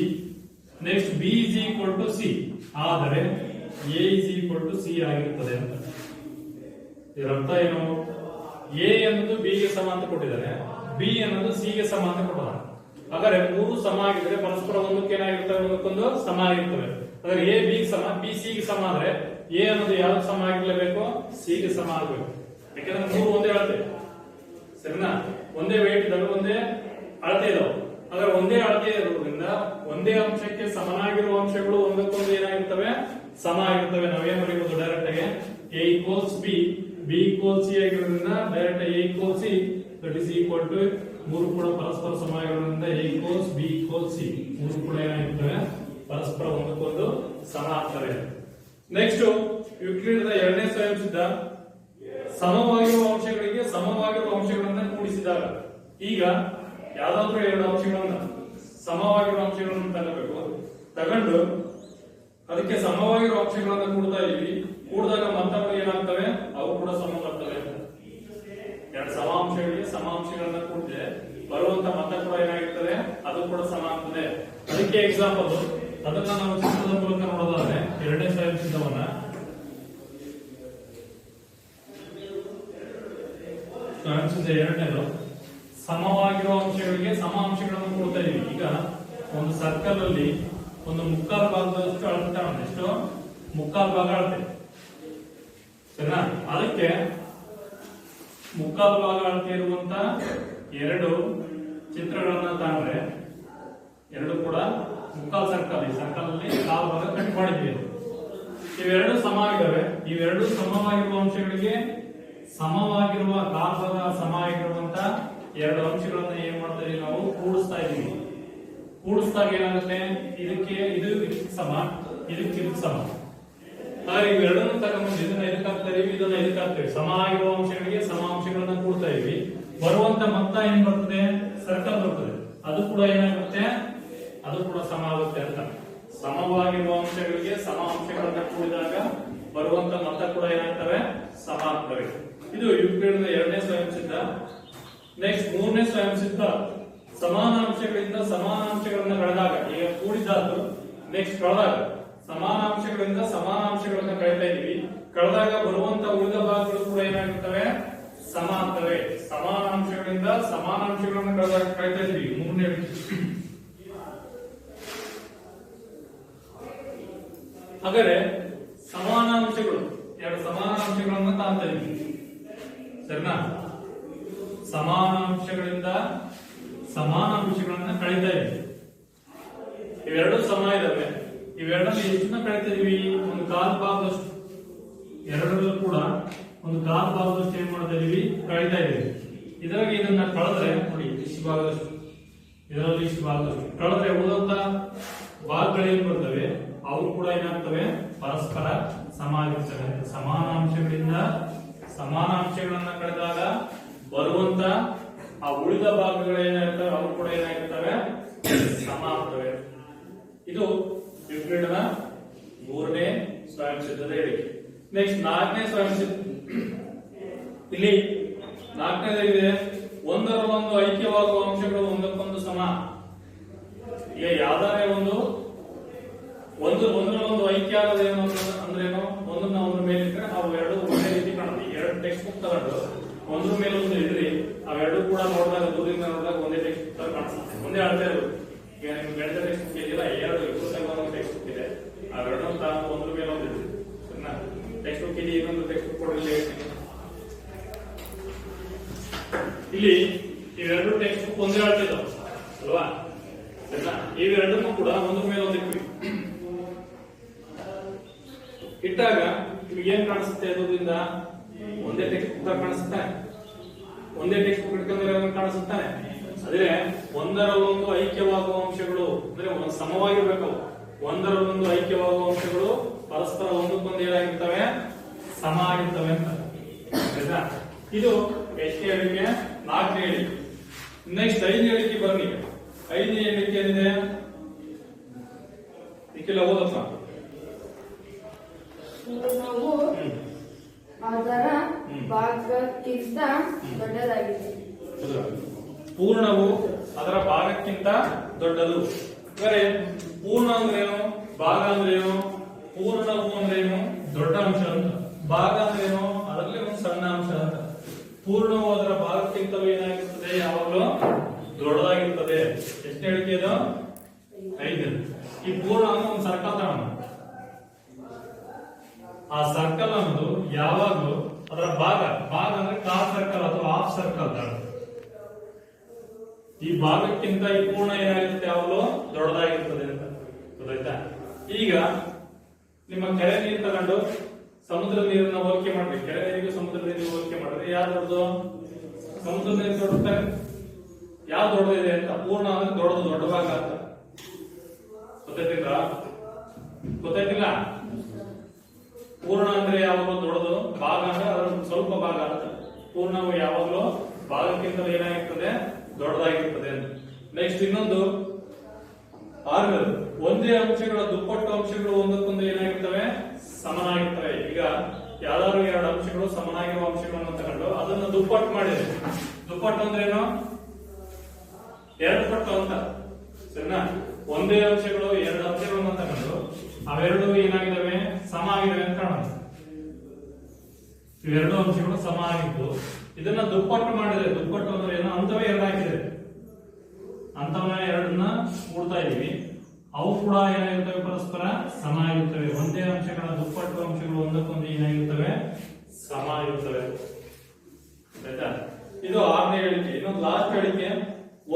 next B is equal to C. ಆದರೆ A is equal to C ಆಗಿರುತ್ತದೆ ಅಂತ. ಇದರ ಅರ್ಥ ಏನು? ಎ ಅನ್ನೋದು ಬಿ ಗೆ ಸಮ ಅಂತ ಕೊಟ್ಟಿದ್ದಾರೆ, ಬಿ ಅನ್ನೋದು ಸಿ ಗೆ ಸಮ ಅಂತ ಕೊಟ್ಟಿದ್ದಾರೆ. ಹಾಗಾದ್ರೆ ಮೂರು ಸಮ ಆಗಿದ್ರೆ ಪರಸ್ಪರ ಒಂದಕ್ಕೆ ಏನಾಗಿರ್ತವೆ? ಒಂದಕ್ಕೊಂದು ಸಮ ಆಗಿರ್ತವೆ. ಹಾಗಾದ್ರೆ ಎ ಬಿ ಸಮ, ಬಿ ಸಿ ಗೆ ಸಮ ಆದ್ರೆ ಎ ಅನ್ನೋದು ಯಾವ್ದು ಸಮ ಆಗಿರ್ಲೇಬೇಕು? ಸಿ ಗೆ ಸಮ ಆಗಬೇಕು. ಯಾಕಂದ್ರೆ ಮೂರು ಒಂದೇ ಅಳತೆ, ಸರಿನಾ? ಒಂದೇ ವೇಟ್ ಇದಾವೆ, ಒಂದೇ ಅಳತೆ ಇದಾವೆ. ಹಾಗಾದ್ರೆ ಒಂದೇ ಅಳತೆ ಇರೋದ್ರಿಂದ ಒಂದೇ ಅಂಶಕ್ಕೆ ಸಮನಾಗಿರುವ ಅಂಶಗಳು ಒಂದಕ್ಕೊಂದು ಏನಾಗಿರ್ತವೆ? ಸಮ ಆಗಿರ್ತವೆ. ನಾವೇನ್ ಬರೀಬಹುದು ಡೈರೆಕ್ಟ್ ಆಗಿ? A equals B, B equals C ಆಗಿರೋದ್ರಿಂದ direct A equals C that is equal to ಮೂರು ಕೂಡ ಪರಸ್ಪರ ಸಮ ಆಗಿರೋದ್ರಿಂದ A equals B equals C ಮೂರು ಕೂಡ ಏನಾಗಿರ್ತವೆ? ಪರಸ್ಪರ ಒಂದಕ್ಕೊಂದು ಸಮ ಆಗ್ತವೆ. ನೆಕ್ಸ್ಟ್ ಯುಕ್ಲಿಡ್ನ ಎರಡನೇ ಸ್ವಯಂ ಸಿದ್ಧ ಸಮವಾಗಿರುವ ಅಂಶಗಳಿಗೆ ಸಮವಾಗಿರುವ ಅಂಶಗಳನ್ನ ಕೂಡಿಸಿದಾಗ. ಈಗ ಯಾವ್ದಾದ್ರು ಎರಡು ಅಂಶಗಳನ್ನ ಸಮವಾಗಿರುವ ಅಂಶಗಳನ್ನು ತಗೋಬೇಕು. ತಗೊಂಡು ಅದಕ್ಕೆ ಸಮವಾಗಿರುವ ಅಂಶಗಳನ್ನ ಕೂಡ್ತಾ ಇದೀವಿ. ಕೂಡಿದಾಗ ಮೊತ್ತಗಳು ಏನಾಗ್ತವೆ? ಅವು ಕೂಡ ಸಮ ಬರ್ತವೆ. ಎರಡು ಸಮ ಅಂಶಗಳಿಗೆ ಸಮ ಅಂಶಗಳನ್ನ ಕೂಡಿದ್ರೆ ಬರುವಂತ ಮೊತ್ತ ಕೂಡ ಏನಾಗಿರ್ತದೆ? ಅದು ಕೂಡ ಸಮ ಆಗ್ತದೆ. ಅದಕ್ಕೆ ಎಕ್ಸಾಂಪಲ್, ಅದನ್ನ ನಾವು ಚಿತ್ರದ ಮೂಲಕ ನೋಡೋದಾದ್ರೆ ಎರಡನೇ ಸ್ವಯಂ ಸಿದ್ಧವನ್ನ ಸ್ವಯಂ ಸಿದ್ಧ ಎರಡನೇದು ಸಮವಾಗಿರುವ ಅಂಶಗಳಿಗೆ ಸಮ ಅಂಶಗಳನ್ನು ಕೊಡ್ತಾ ಇದೀವಿ. ಈಗ ಒಂದು ಸರ್ಕಲ್ ಅಲ್ಲಿ ಒಂದು ಮುಕ್ಕಾಲು ಭಾಗದಷ್ಟು ಅಳತೆ, ಎಷ್ಟು? ಮುಕ್ಕಾಲು ಭಾಗ ಅಳತೆ, ಸರಿನಾ? ಅದಕ್ಕೆ ಮುಕ್ಕಾಲು ಭಾಗ ಅಳತೆ ಇರುವಂತ ಎರಡು ಚಿತ್ರಗಳನ್ನ ತಗೊಂಡ್ರೆ ಎರಡು ಕೂಡ ಮುಕ್ಕಾಲು ಸರ್ಕಲ್, ಈ ಸರ್ಕಲ್ ಅಲ್ಲಿ ಕಾಲು ಭಾಗ ಕಟ್ ಮಾಡಿದ್ವಿ. ಇವೆರಡು ಸಮ ಆಗಿದ್ದಾವೆ. ಇವೆರಡು ಸಮವಾಗಿರುವ ಅಂಶಗಳಿಗೆ ಸಮವಾಗಿರುವ ಕಾಲು ಭಾಗ ಸಮ ಆಗಿರುವಂತ ಎರಡು ಅಂಶಗಳನ್ನ ಏನ್ ಮಾಡ್ತಾ ಇದೀವಿ? ನಾವು ಕೂಡಿಸ್ತಾ ಇದೀವಿ. ಕೂಡಿಸಿದಾಗ ಏನಾಗುತ್ತೆ? ಇದಕ್ಕೆ ಇದು ಸಮ, ಇದಕ್ಕೆ ಸಮ. ಹಾಗೆ ಇವೆರಡನ್ನು ತಗೊಂಡು ಇದನ್ನ ಇದಕ್ಕೆ ಹಾಕ್ತಾ ಇದೀವಿ, ಇದನ್ನ ಇದಕ್ಕೆ ಹಾಕ್ತೇವೆ. ಸಮ ಆಗಿರುವ ಅಂಶಗಳಿಗೆ ಸಮ ಅಂಶಗಳನ್ನ ಕೂಡ್ತಾ ಇದೀವಿ. ಬರುವಂತ ಮೊತ್ತ ಏನ್ ಬರ್ತದೆ? ಸರ್ಕಲ್ ಬರ್ತದೆ. ಅದು ಕೂಡ ಏನಾಗುತ್ತೆ? ಅದು ಕೂಡ ಸಮ ಆಗುತ್ತೆ ಅಂತ. ಸಮವಾಗಿರುವ ಅಂಶಗಳಿಗೆ ಸಮ ಅಂಶಗಳನ್ನ ಕೂಡಿದಾಗ ಬರುವಂತ ಮೊತ್ತ ಕೂಡ ಏನಾಗ್ತವೆ? ಸಮ ಆಗ್ತವೆ. ಇದು ಯುಕ್ಲಿಡ್ನ ಎರಡನೇ ಸ್ವಯಂ ಸಿದ್ಧ. ನೆಕ್ಸ್ಟ್ ಮೂರನೇ ಸ್ವಯಂ ಸಿದ್ಧ ಸಮಾನ ಅಂಶಗಳಿಂದ ಸಮಾನ ಅಂಶಗಳನ್ನ ಕಳೆದಾಗ. ಈಗ ಕೂಡಿದಾತು, ನೆಕ್ಸ್ಟ್ ಕಳೆದಾಗ ಸಮಾನ ಅಂಶಗಳಿಂದ ಸಮಾನ ಅಂಶಗಳನ್ನ ಕಳೀತಾ ಇದೀವಿ. ಕಳೆದಾಗ ಬರುವಂತ ಉಳಿದ ಭಾಗಗಳು ಕೂಡ ಏನಾಗಿರ್ತವೆ? ಸಮ ಆಗ್ತವೆ. ಸಮಾನ ಅಂಶಗಳಿಂದ ಸಮಾನ ಅಂಶಗಳನ್ನ ಕಳೀತಾ ಇದೀವಿ. ಮೂರನೇ ಹಾಗಾದ್ರೆ ಸಮಾನ ಅಂಶಗಳು, ಎರಡು ಸಮಾನ ಅಂಶಗಳನ್ನ ಕಾಣ್ತಾ ಇದೀವಿ, ಸರಿನಾ? ಸಮಾನ ಅಂಶಗಳಿಂದ ಸಮಾನ ಅಂಶಗಳನ್ನ ಕಳೀತಾ ಇದೀವಿ. ಇವೆರಡು ಸಮ ಇದಾವೆ. ಇವೆರಡಲ್ಲಿ ಎಷ್ಟನ್ನ ಕಳೀತಾ ಇದೀವಿ? ಒಂದು ಕಾಲು ಭಾಗದಷ್ಟು. ಎರಡರಲ್ಲೂ ಕೂಡ ಒಂದು ಕಾಲು ಭಾಗದಷ್ಟು ಏನ್ ಮಾಡ್ತಾ ಇದೀವಿ? ಕಳೀತಾ ಇದೀವಿ. ಇದರಾಗ ಇದನ್ನ ಕಳೆದ್ರೆ ನೋಡಿ, ಇಷ್ಟು ಭಾಗದಷ್ಟು, ಇದರಲ್ಲಿ ಇಷ್ಟು ಭಾಗದಷ್ಟು ಕಳೆದ್ರೆ ಉಳಿದಂತ ಭಾಗಗಳೇನ್ ಬರ್ತವೆ? ಅವು ಕೂಡ ಏನಾಗ್ತವೆ? ಪರಸ್ಪರ ಸಮ ಆಗಿರ್ತವೆ. ಸಮಾನ ಅಂಶಗಳಿಂದ ಸಮಾನ ಅಂಶಗಳನ್ನ ಕಳೆದಾಗ ಬರುವಂತ ಆ ಉಳಿದ ಭಾಗಗಳೇನಾಗಿರ್ತವೆ ಅವು ಕೂಡ ಏನಾಗಿರ್ತವೆ ಸಮ ಆಗ್ತವೆ. ಇದು ಯೂಕ್ಲಿಡ್ನ 3ನೇ ಸ್ವಯಂ ಸಿದ್ಧದ ಹೇಳಿಕೆ. ನೆಕ್ಸ್ಟ್ 4ನೇ ಸ್ವಯಂ ಸಿದ್ಧ. ಇಲ್ಲಿ 4ನೇದಾಗಿದೆ ಒಂದರಲ್ಲೊಂದು ಐಕ್ಯವಾಗುವ ಅಂಶಗಳು ಒಂದಕ್ಕೊಂದು ಸಮ. ಈಗ ಯಾವ್ದಾರೆ ಒಂದರಲ್ಲೊಂದು ಐಕ್ಯ ಆಗೋದೇನು ಅಂದ್ರೇನು, ಒಂದನ್ನ ಒಂದ್ರ ಮೇಲೆ ಇಟ್ಟರೆ ಅವು ಎರಡು ಒಂದೇ ರೀತಿ ಕಾಣುತ್ತೆ. ಎರಡು ಟೆಕ್ಸ್ಟ್ ಬುಕ್ ತಗೊಂಡು ಒಂದ್ರ ಮೇಲೆ ಒಂದು ಇಡ್ರಿ, ಅವೆರಡು ಕೂಡ ನೋಡಿದಾಗ ದೂರದಿಂದ ನೋಡಿದಾಗ ಒಂದೇ ಟೆಕ್ಸ್ಟ್ ಬುಕ್ ತರ ಕಾಣಿಸುತ್ತೆ, ಒಂದೇ ಅಳತೆ ಇರೋದು. ಈಗ ನಿಮ್ಗೆ ಗಣಿತ ಟೆಕ್ಸ್ಟ್ ಬುಕ್ ಇದೆಯಲ್ಲ, ಎರಡು ಒಂದು ಟೆಕ್ಸ್ಟ್ ಬುಕ್ ಇದೆ, ಅವೆರಡು ಒಂದ್ರ ಮೇಲೆ ಒಂದು ಇಡ್ರಿ. ಸರಿನಾ? ಟೆಕ್ಸ್ಟ್ ಬುಕ್ ಇದೆ, ಇನ್ನೊಂದು ಟೆಕ್ಸ್ಟ್ ಬುಕ್ ಕೊಡಲಿ. ಇಲ್ಲಿ ಇವೆರಡು ಟೆಕ್ಸ್ಟ್ ಬುಕ್ ಒಂದೇ ಅಳತೆ ಇದಾವೆ ಅಲ್ವಾ? ಇವೆರಡನ್ನು ಕೂಡ ಒಂದ್ರ ಮೇಲೆ ಒಂದು ಇಟ್ವಿ. ಇಟ್ಟಾಗ ನಿಮ್ಗೆ ಏನ್ ಕಾಣಿಸುತ್ತೆ? ಅದರಿಂದ ಒಂದೇ ಟೆಕ್ಸ್ಟ್ ಬುಕ್ ಕಾಣಿಸುತ್ತಾನೆ, ಒಂದೇ ಟೆಕ್ಸ್ಟ್ ಬುಕ್ ಇಟ್ಕೊಂಡ್ರೆ ಕಾಣಿಸುತ್ತಾನೆ. ಆದ್ರೆ ಒಂದರಲ್ಲೊಂದು ಐಕ್ಯವಾಗುವ ಅಂಶಗಳು ಅಂದ್ರೆ ಸಮವಾಗಿರ್ಬೇಕು. ಒಂದರಲ್ಲೊಂದು ಐಕ್ಯವಾಗುವ ಅಂಶಗಳು ಪರಸ್ಪರ ಒಂದಕ್ಕೊಂದು ಏನಾಗಿರ್ತವೆ? ಸಮ ಆಗಿರ್ತವೆ ಅಂತ. ಆಯ್ತಾ? ಇದು ಎಷ್ಟನೇ ಹೇಳಿಕೆ? 4ನೇ ಹೇಳಿಕೆ. ನೆಕ್ಸ್ಟ್ 5ನೇ ಹೇಳಿಕೆ ಬನ್ನಿ. 5ನೇ ಹೇಳಿಕೆ ಏನಿದೆ? ಇದಕ್ಕೆಲ್ಲ ಓದಪ್ಪ. ಪೂರ್ಣವು ಅದರ ಭಾಗಕ್ಕಿಂತ ದೊಡ್ಡದಾಗಿದೆ. ಪೂರ್ಣವು ಅದರ ಭಾಗಕ್ಕಿಂತ ದೊಡ್ಡದು. ಅಂದರೆ ಪೂರ್ಣ ಅಂದ್ರೇನು, ಭಾಗ ಅಂದ್ರೇನು? ಪೂರ್ಣವು ಅಂದ್ರೇನು? ದೊಡ್ಡ ಅಂಶ ಅಂತ. ಭಾಗ ಅಂದ್ರೇನು? ಅದರಲ್ಲಿ ಒಂದು ಸಣ್ಣ ಅಂಶ ಅಂತ. ಪೂರ್ಣವು ಅದರ ಭಾಗಕ್ಕಿಂತಲೂ ಏನಾಗಿರ್ತದೆ? ಯಾವಾಗಲೂ ದೊಡ್ಡದಾಗಿರ್ತದೆ. ಎಷ್ಟನೇ ಹೇಳಿಕೆ ಇದು? 5. ಈ ಪೂರ್ಣ ಅನ್ನೋ ಒಂದು ಸರ್ಕಲ್ ತಗೊಂಡು ಆ ಸರ್ಕಲ್ ಅನ್ನೋದು ಯಾವಾಗಲೂ ಅದರ ಭಾಗ ಅಂದ್ರೆ ಕಾಲ್ ಸರ್ಕಲ್ ಅಥವಾ ಹಾಫ್ ಸರ್ಕಲ್ ತಗೊಂಡು ಈ ಭಾಗಕ್ಕಿಂತ ಈ ಪೂರ್ಣ ಏನಾಗಿರುತ್ತೆ? ಯಾವಾಗಲೂ ದೊಡ್ಡದಾಗಿರ್ತದೆ ಅಂತ. ಗೊತ್ತಾಯ್ತಾ? ಈಗ ನಿಮ್ಮ ಕೆರೆ ನೀರು ತಗೊಂಡು ಸಮುದ್ರ ನೀರನ್ನ ಹೋಲಿಕೆ ಮಾಡ್ರಿ. ಕೆರೆ ನೀರಿಗೆ ಸಮುದ್ರ ನೀರಿಗೆ ಹೋಲಿಕೆ ಮಾಡಿದ್ರೆ ಯಾವ್ದು ದೊಡ್ಡದು? ಸಮುದ್ರ ನೀರು ದೊಡ್ಡದಾರೆ. ಯಾವ್ದು ದೊಡ್ಡದಿದೆ ಅಂತ? ಪೂರ್ಣ ಅಂದ್ರೆ ದೊಡ್ಡ ಭಾಗ ಅಂತ. ಗೊತ್ತಾಯ್ತಿಲ್ಲ? ಪೂರ್ಣ ಅಂದ್ರೆ ಯಾವಾಗಲೂ ದೊಡ್ಡದು, ಭಾಗ ಅಂದ್ರೆ ಅದರ ಸ್ವಲ್ಪ ಭಾಗ ಅಂತ. ಪೂರ್ಣವು ಯಾವಾಗಲೂ ಭಾಗಕ್ಕಿಂತ ಏನಾಗಿರ್ತದೆ? ದೊಡ್ಡದಾಗಿರ್ತದೆ ಅಂತ. ನೆಕ್ಸ್ಟ್ ಇನ್ನೊಂದು 6. ಒಂದೇ ಅಂಶಗಳ ದುಪ್ಪಟ್ಟು ಅಂಶಗಳು ಒಂದಕ್ಕೊಂದು ಏನಾಗಿರ್ತವೆ? ಸಮನಾಗಿರ್ತವೆ. ಈಗ ಯಾವ್ದಾದ್ರು 2 ಅಂಶಗಳು ಸಮನಾಗಿರುವ ಅಂಶಗಳನ್ನು ತಗೊಂಡು ಅದನ್ನು ದುಪ್ಪಟ್ಟು ಮಾಡಿದೆ. ದುಪ್ಪಟ್ಟು ಅಂದ್ರೆ ಏನು? 2 ಪಟ್ಟು ಅಂತ. ಸರಿನಾ? ಒಂದೇ ಅಂಶಗಳು 2 ಅಂಶಗಳನ್ನು ತಗೊಂಡು ಅವೆರಡು ಏನಾಗಿದ್ದಾವೆ? ಸಮ ಆಗಿದ್ದಾವೆ ಅಂತ ಕಾಣುತ್ತೆ. ಇವೆರಡು ಅಂಶಗಳು ಸಮ ಆಗಿದ್ದು ಇದನ್ನ ದುಪ್ಪಟ್ಟು ಮಾಡಿದ್ರೆ, ದುಪ್ಪಟ್ಟು ಅಂದ್ರೆ ಏನು? ಅಂತವೇ 2 ಹಾಕಿದೆ, ಅಂತವನ್ನ 2ನ್ನ ಕೂಡ್ತಾ ಇದೀವಿ. ಅವು ಕೂಡ ಏನಾಗಿರ್ತವೆ? ಪರಸ್ಪರ ಸಮ ಆಗಿರ್ತವೆ. ಒಂದೇ ಅಂಶಗಳ ದುಪ್ಪಟ್ಟು ಅಂಶಗಳು ಒಂದಕ್ಕೊಂದು ಏನಾಗಿರ್ತವೆ? ಸಮ ಆಗಿರ್ತವೆ. ಆಯ್ತಾ? ಇದು 6ನೇ ಹೇಳಿಕೆ. ಇನ್ನೊಂದು ಲಾಸ್ಟ್ ಹೇಳಿಕೆ,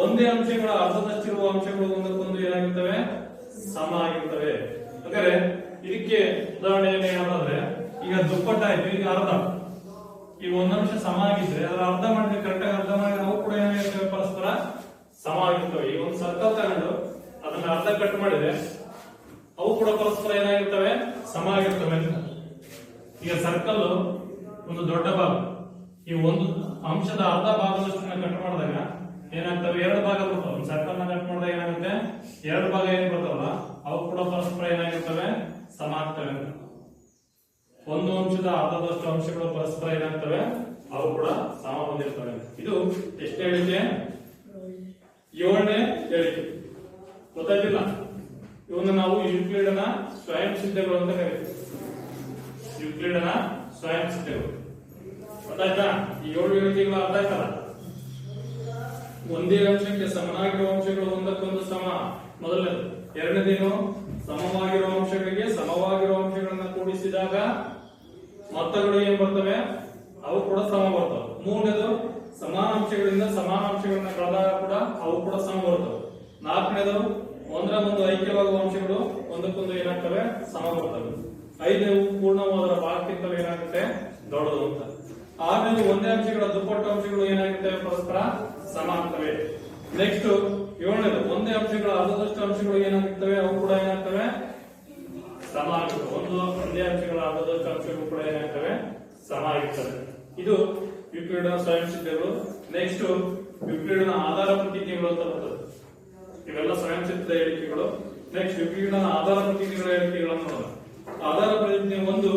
ಒಂದೇ ಅಂಶಗಳ ಅರ್ಧದಷ್ಟಿರುವ ಅಂಶಗಳು ಒಂದಕ್ಕೊಂದು ಏನಾಗಿರ್ತವೆ? ಸಮ ಆಗಿರ್ತವೆ. ಹಾಗಾದ್ರೆ ಇದಕ್ಕೆ ಉದಾಹರಣೆ ಏನಾದ್ರೆ, ಈಗ ದುಪ್ಪಟ್ಟಾಯ್ತು, ಈಗ ಅರ್ಧ. ಈಗ ಒಂದಂಶ ಸಮ ಆಗಿದ್ರೆ ಅದರ ಅರ್ಧ ಮಾಡಿದ್ರೆ, ಕರೆಕ್ಟ್ ಆಗಿ ಅರ್ಧ ಮಾಡಿದ್ರೆ ಅವು ಕೂಡ ಏನಾಗಿರ್ತವೆ? ಪರಸ್ಪರ ಸಮ ಆಗಿರ್ತವೆ. ಈಗ ಒಂದು ಸರ್ಕಲ್ ತಗೊಂಡು ಅದನ್ನ ಅರ್ಧ ಕಟ್ ಮಾಡಿದ್ರೆ ಅವು ಕೂಡ ಪರಸ್ಪರ ಏನಾಗಿರ್ತವೆ? ಸಮ ಆಗಿರ್ತವೆ ಅಂತ. ಈಗ ಸರ್ಕಲ್ ಒಂದು ದೊಡ್ಡ ಭಾಗ, ಈ ಒಂದು ಅಂಶದ ಅರ್ಧ ಭಾಗದಷ್ಟನ್ನ ಕಟ್ ಮಾಡಿದಾಗ ಏನಾಗ್ತವೆ? 2 ಭಾಗ ಬರ್ತವೆ. ಒಂದು ಸರ್ಕಲ್ ನ ಕಟ್ ಮಾಡಿದಾಗ ಏನಾಗುತ್ತೆ? 2 ಭಾಗ ಏನ್ ಬರ್ತಾವಲ್ಲ ಅವು ಕೂಡ ಪರಸ್ಪರ ಏನಾಗಿರ್ತವೆ? ಸಮ ಆಗ್ತವೆ ಅಂತ. ಒಂದು ಅಂಶದ ಅರ್ಧದಷ್ಟು ಅಂಶಗಳು ಪರಸ್ಪರ ಏನಾಗ್ತವೆ? ಅವು ಕೂಡ ಸಮ ಹೊಂದಿರ್ತವೆ. ಇದು ಎಷ್ಟನೇ ಹೇಳಿಕೆ? 7ನೇ ಹೇಳಿಕೆ. ಗೊತ್ತಾಯ್ತಿಲ್ಲ? ಇವನ್ನ ನಾವು ಯೂಕ್ಲಿಡ್ನ ಸ್ವಯಂ ಸಿದ್ಧಗಳು ಅಂತ ಕರೀತೀವಿ. ಯೂಕ್ಲಿಡ್ನ ಸ್ವಯಂ ಸಿದ್ಧಗಳು. ಗೊತ್ತಾಯ್ತಾ? ಈ 7 ಹೇಳಿಕೆಗಳು ಅರ್ಥ ಆಯ್ತಲ್ಲ? ಒಂದೇ ಅಂಶಕ್ಕೆ ಸಮನಾಗಿರುವ ಅಂಶಗಳು ಒಂದಕ್ಕೊಂದು ಸಮ, ಮೊದಲನೇದು. 2ನೇದೇನು? ಸಮವಾಗಿರುವ ಅಂಶಗಳಿಗೆ ಸಮವಾಗಿರುವ ಅಂಶಗಳನ್ನ ಕೂಡಿಸಿದಾಗ ಮೊತ್ತಗಳು ಏನ್ ಬರ್ತವೆ? ಅವು ಕೂಡ ಸಮ ಬರ್ತವೆ. 3ನೇದು ಸಮಾನ ಅಂಶಗಳಿಂದ ಸಮಾನ ಅಂಶಗಳನ್ನ ಕಳೆದಾಗ ಕೂಡ ಅವು ಕೂಡ ಸಮ ಬರ್ತವೆ. 4ನೇದು ಒಂದರ ಒಂದು ಐಕ್ಯವಾಗುವ ಅಂಶಗಳು ಒಂದಕ್ಕೊಂದು ಏನಾಗ್ತವೆ? ಸಮ ಬರ್ತವೆ. 5ನೇದು ಪೂರ್ಣವು ಅದರ ಭಾಗಕ್ಕಿಂತಲೂ ಏನಾಗುತ್ತೆ? ದೊಡ್ಡದು ಅಂತ. 6ನೇದು ಒಂದೇ ಅಂಶಗಳ ದುಪ್ಪಟ್ಟು ಅಂಶಗಳು ಏನಾಗಿರ್ತವೆ? ಪರಸ್ಪರ ಸಮ ಆಗ್ತವೆ. ನೆಕ್ಸ್ಟ್ 7ನೇದು ಒಂದೇ ಅಂಶಗಳ ಅರ್ಧದಷ್ಟು ಅಂಶಗಳು ಏನಾಗಿರ್ತವೆ? ಅವು ಕೂಡ ಏನಾಗ್ತವೆ? ಸಮ ಆಗುತ್ತವೆ. ಒಂದೇ ಅಂಶಗಳ ಅರ್ಧದಷ್ಟು ಅಂಶಗಳು ಕೂಡ ಏನಾಗ್ತವೆ? ಸಮ ಆಗಿರ್ತವೆ. ಇದು ಯೂಕ್ಲಿಡ್ನ ಸ್ವಯಂ ಸಿದ್ಧಗಳು. ನೆಕ್ಸ್ಟ್ ಯೂಕ್ಲಿಡ್ನ ಆಧಾರ ಪ್ರತಿಜ್ಞೆಗಳು ಅಂತ ಬರ್ತದೆ. ಇವೆಲ್ಲ ಸ್ವಯಂ ಸಿದ್ಧ ಹೇಳಿಕೆಗಳು. ನೆಕ್ಸ್ಟ್ ಯೂಕ್ಲಿಡ್ನ ಆಧಾರ ಪ್ರತಿಜ್ಞೆಗಳ ಹೇಳಿಕೆಗಳನ್ನು ನೋಡೋಣ. ಆಧಾರ ಪ್ರತಿಜ್ಞೆ ಒಂದು,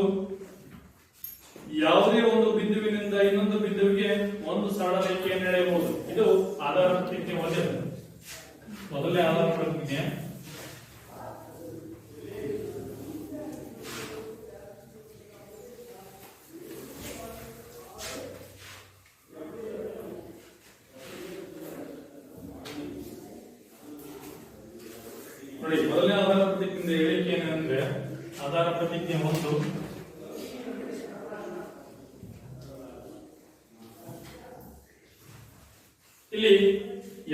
ಯಾವುದೇ ಒಂದು ಬಿಂದುವಿನಿಂದ ಇನ್ನೊಂದು ಬಿಂದುವಿಗೆ ಒಂದು ಸರಳ ರೇಖೆಯನ್ನು ಎಳೆಯಬಹುದು. ಇದು ಆಧಾರ ಪ್ರತಿಜ್ಞೆ ಒಂದೇ, ಮೊದಲನೇ ಆಧಾರ ಪ್ರತಿಜ್ಞೆ. ನೋಡಿ, ಮೊದಲನೇ ಆಧಾರ ಪ್ರತಿಜ್ಞೆ ಹೇಳಿಕೆ ಏನಂದ್ರೆ, ಆಧಾರ ಪ್ರತಿಜ್ಞೆ ಒಂದು, ಇಲ್ಲಿ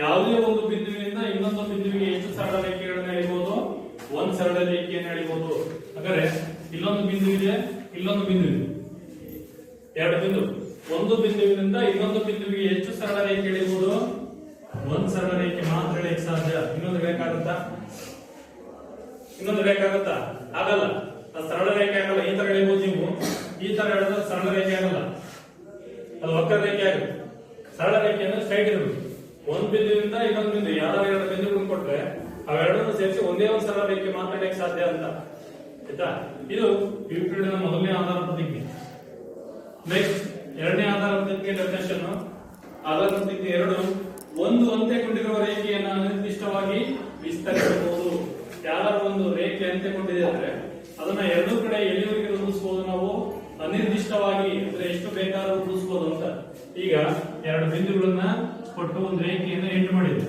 ಯಾವುದೇ ಒಂದು ಬಿಂದುವಿನಿಂದ ಇನ್ನೊಂದು ಬಿಂದುವಿಗೆ ಎಷ್ಟು ಸರಳ ರೇಖೆಗಳನ್ನು ಎಳೆಯಬಹುದು? ಒಂದು ಸರಳ ರೇಖೆಯನ್ನು ಎಳೆಯಬಹುದು. ಹಾಗಾದ್ರೆ ಇಲ್ಲೊಂದು ಬಿಂದು ಇದೆ, ಇಲ್ಲೊಂದು ಬಿಂದು ಇದೆ, ಎರಡು ಬಿಂದು. ಒಂದು ಬಿಂದುವಿನಿಂದ ಇನ್ನೊಂದು ಬಿಂದುವಿಗೆ ಎಷ್ಟು ಸರಳ ರೇಖೆ ಎಳೆಯಬಹುದು? ಒಂದು ಸರಳ ರೇಖೆ ಮಾತ್ರ ಎಳೆಯಕ್ಕೆ ಸಾಧ್ಯ. ಇನ್ನೊಂದು ರೇಖೆ ಆಗುತ್ತಾ? ಇನ್ನೊಂದು ರೇಖೆ ಆಗುತ್ತಾ? ಆಗಲ್ಲ. ಅದು ಸರಳ ರೇಖೆ ಆಗಲ್ಲ. ಈ ತರ ಎಳೆಯಬಹುದು ನೀವು, ಈ ತರ ಎಳೆದ್ರೆ ಸರಳ ರೇಖೆ ಆಗಲ್ಲ, ಅದು ವಕ್ರ ರೇಖೆ ಆಗುತ್ತೆ. ಸರಳ ರೇಖೆ ಅಂದ್ರೆ ಸ್ಟ್ರೈಟ್ ಇರಬೇಕು. ಒಂದು ಬಿಂದುವಿನಿಂದ ಇನ್ನೊಂದು ಬಿಂದು, ಯಾವ್ದಾದ್ರು ಎರಡು ಬಿಂದುಗಳನ್ನು ಕೊಟ್ರೆ ಅವೆರಡನ್ನು ಸೇರಿಸಿ ಒಂದೇ ಒಂದು ಸರಳ ರೇಖೆ ಮಾತ್ರ ಎಳೆಯಕ್ಕೆ ಸಾಧ್ಯ ಅಂತ, ಆಯ್ತಾ? ಇದು ಯೂಕ್ಲಿಡ್ನ ಮೊದಲನೇ ಆಧಾರ ಪ್ರತಿಜ್ಞೆ. ನೆಕ್ಸ್ಟ್ ಎರಡನೇ ಆಧಾರ ಪ್ರತಿಜ್ಞೆ ಡೆಫಿನಿಷನ್. ಆಧಾರ ಪ್ರತಿಜ್ಞೆ ಎರಡು, ಒಂದು ಅಂತ್ಯಗೊಂಡಿರುವ ರೇಖೆಯನ್ನು ಅನಿರ್ದಿಷ್ಟವಾಗಿ ವಿಸ್ತರಿಸಬಹುದು. ಯಾವ್ದಾದ್ರು ಒಂದು ರೇಖೆ ಅಂತ್ಯಗೊಂಡಿದೆ ಅಂದ್ರೆ ಅದನ್ನ ಎರಡೂ ಕಡೆ ಎಲ್ಲಿವರೆಗೆ ವೃದ್ಧಿಸಬಹುದು ನಾವು? ಅನಿರ್ದಿಷ್ಟವಾಗಿ, ಅಂದ್ರೆ ಎಷ್ಟು ಬೇಕಾದ್ರೂ ವೃದ್ಧಿಸಬಹುದು ಅಂತ. ಈಗ ಎರಡು ಬಿಂದುಗಳನ್ನ ಕೊಟ್ಟು ಒಂದು ರೇಖೆಯನ್ನು ಎಂಟು ಮಾಡಿದೆ.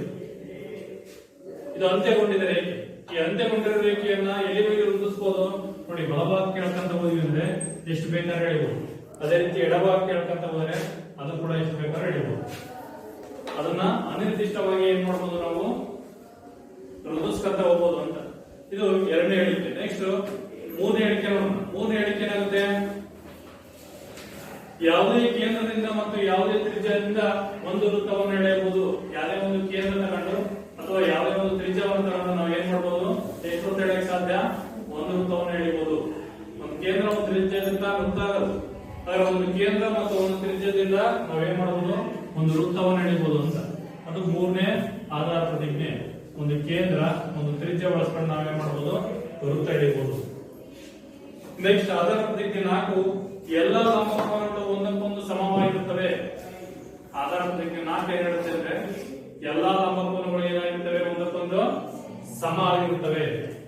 ಇದು ಅಂತ್ಯಗೊಂಡಿದೆ ರೇಖೆ. ಈ ಅಂತ್ಯಗೊಂಡಿರೋ ರೇಖೆಯನ್ನ ಎಲ್ಲಿವರೆಗೆ ವೃದ್ಧಿಸಬಹುದು? ನೋಡಿ, ಬಲಭಾಗಕ್ಕೆ ಎಳ್ಕೊಂತ ಹೋದ್ವಿ ಅಂದ್ರೆ ಎಷ್ಟು ಬೇಕಾದ್ರೆ ಎಳಿಬಹುದು. ಅದೇ ರೀತಿ ಎಡಭಾಗಕ್ಕೆ ಎಳ್ಕೊಂತ ಹೋದ್ರೆ ಅದು ಕೂಡ ಎಷ್ಟು ಬೇಕಾದ್ರೆ ಎಳಿಬಹುದು. ಅದನ್ನ ಅನಿರ್ದಿಷ್ಟವಾಗಿ ಏನ್ ಮಾಡಬಹುದು ನಾವು? ವೃದ್ಧಿಸ್ಕೊಂತ ಹೋಗ್ಬೋದು ಅಂತ. ಇದು ಎರಡನೇ ಹೇಳಿಕೆ. ನೆಕ್ಸ್ಟ್ ಮೂರನೇ ಹೇಳಿಕೆ ನೋಡೋಣ. ಮೂರನೇ ಹೇಳಿಕೆ ಏನಾಗುತ್ತೆ? ಯಾವುದೇ ಕೇಂದ್ರದಿಂದ ಮತ್ತು ಯಾವುದೇ ತ್ರಿಜ್ಯದಿಂದ ಒಂದು ವೃತ್ತವನ್ನು ಎಳೆಯಬಹುದು. ಯಾವುದೇ ಒಂದು ಕೇಂದ್ರ ತಗೊಂಡು ಅಥವಾ ಯಾವುದೇ ಒಂದು ತ್ರಿಜ್ಯವನ್ನು ತಗೊಂಡು ನಾವು ಏನ್ ಮಾಡಬಹುದು? ಎಷ್ಟು ವೃತ್ತ ಎಳೆಯಕ್ಕೆ ಸಾಧ್ಯ? ಒಂದು ವೃತ್ತವನ್ನು ಎಳೆಯಬಹುದು. ಒಂದು ಕೇಂದ್ರ ಮತ್ತು ತ್ರಿಜ್ಯದಿಂದ ವೃತ್ತ ಆಗದು. ಅದರ ಒಂದು ಕೇಂದ್ರ ಮತ್ತು ಒಂದು ತ್ರಿಜ್ಯದಿಂದ ನಾವೇನ್ ಮಾಡಬಹುದು? ಒಂದು ವೃತ್ತವನ್ನು ಎಳೆಯಬಹುದು ಅಂತ. ಅದು ಮೂರನೇ ಆಧಾರ ಪ್ರತಿಜ್ಞೆ. ಒಂದು ಕೇಂದ್ರ, ಒಂದು ತ್ರಿಜ್ಯ ಬಳಸ್ಕೊಂಡು ನಾವೇನ್ ಮಾಡಬಹುದು? ವೃತ್ತ ಎಳೆಯಬಹುದು. ನೆಕ್ಸ್ಟ್ ಆಧಾರ ಪ್ರತಿಜ್ಞೆ ನಾಲ್ಕು, ಎಲ್ಲ ಲಂಬಕೋನಗಳು ಒಂದಕ್ಕೊಂದು ಸಮವಾಗಿರುತ್ತವೆ. ಆಧಾರ ಪ್ರತಿಜ್ಞೆ ನಾಲ್ಕು ಏನ್ ಹೇಳುತ್ತೆ ಅಂದ್ರೆ, ಎಲ್ಲಾ ಲಂಬಕೋನಗಳು ಏನಾಗಿರ್ತವೆ? ಒಂದಕ್ಕೊಂದು ಸಮ ಆಗಿರುತ್ತವೆ.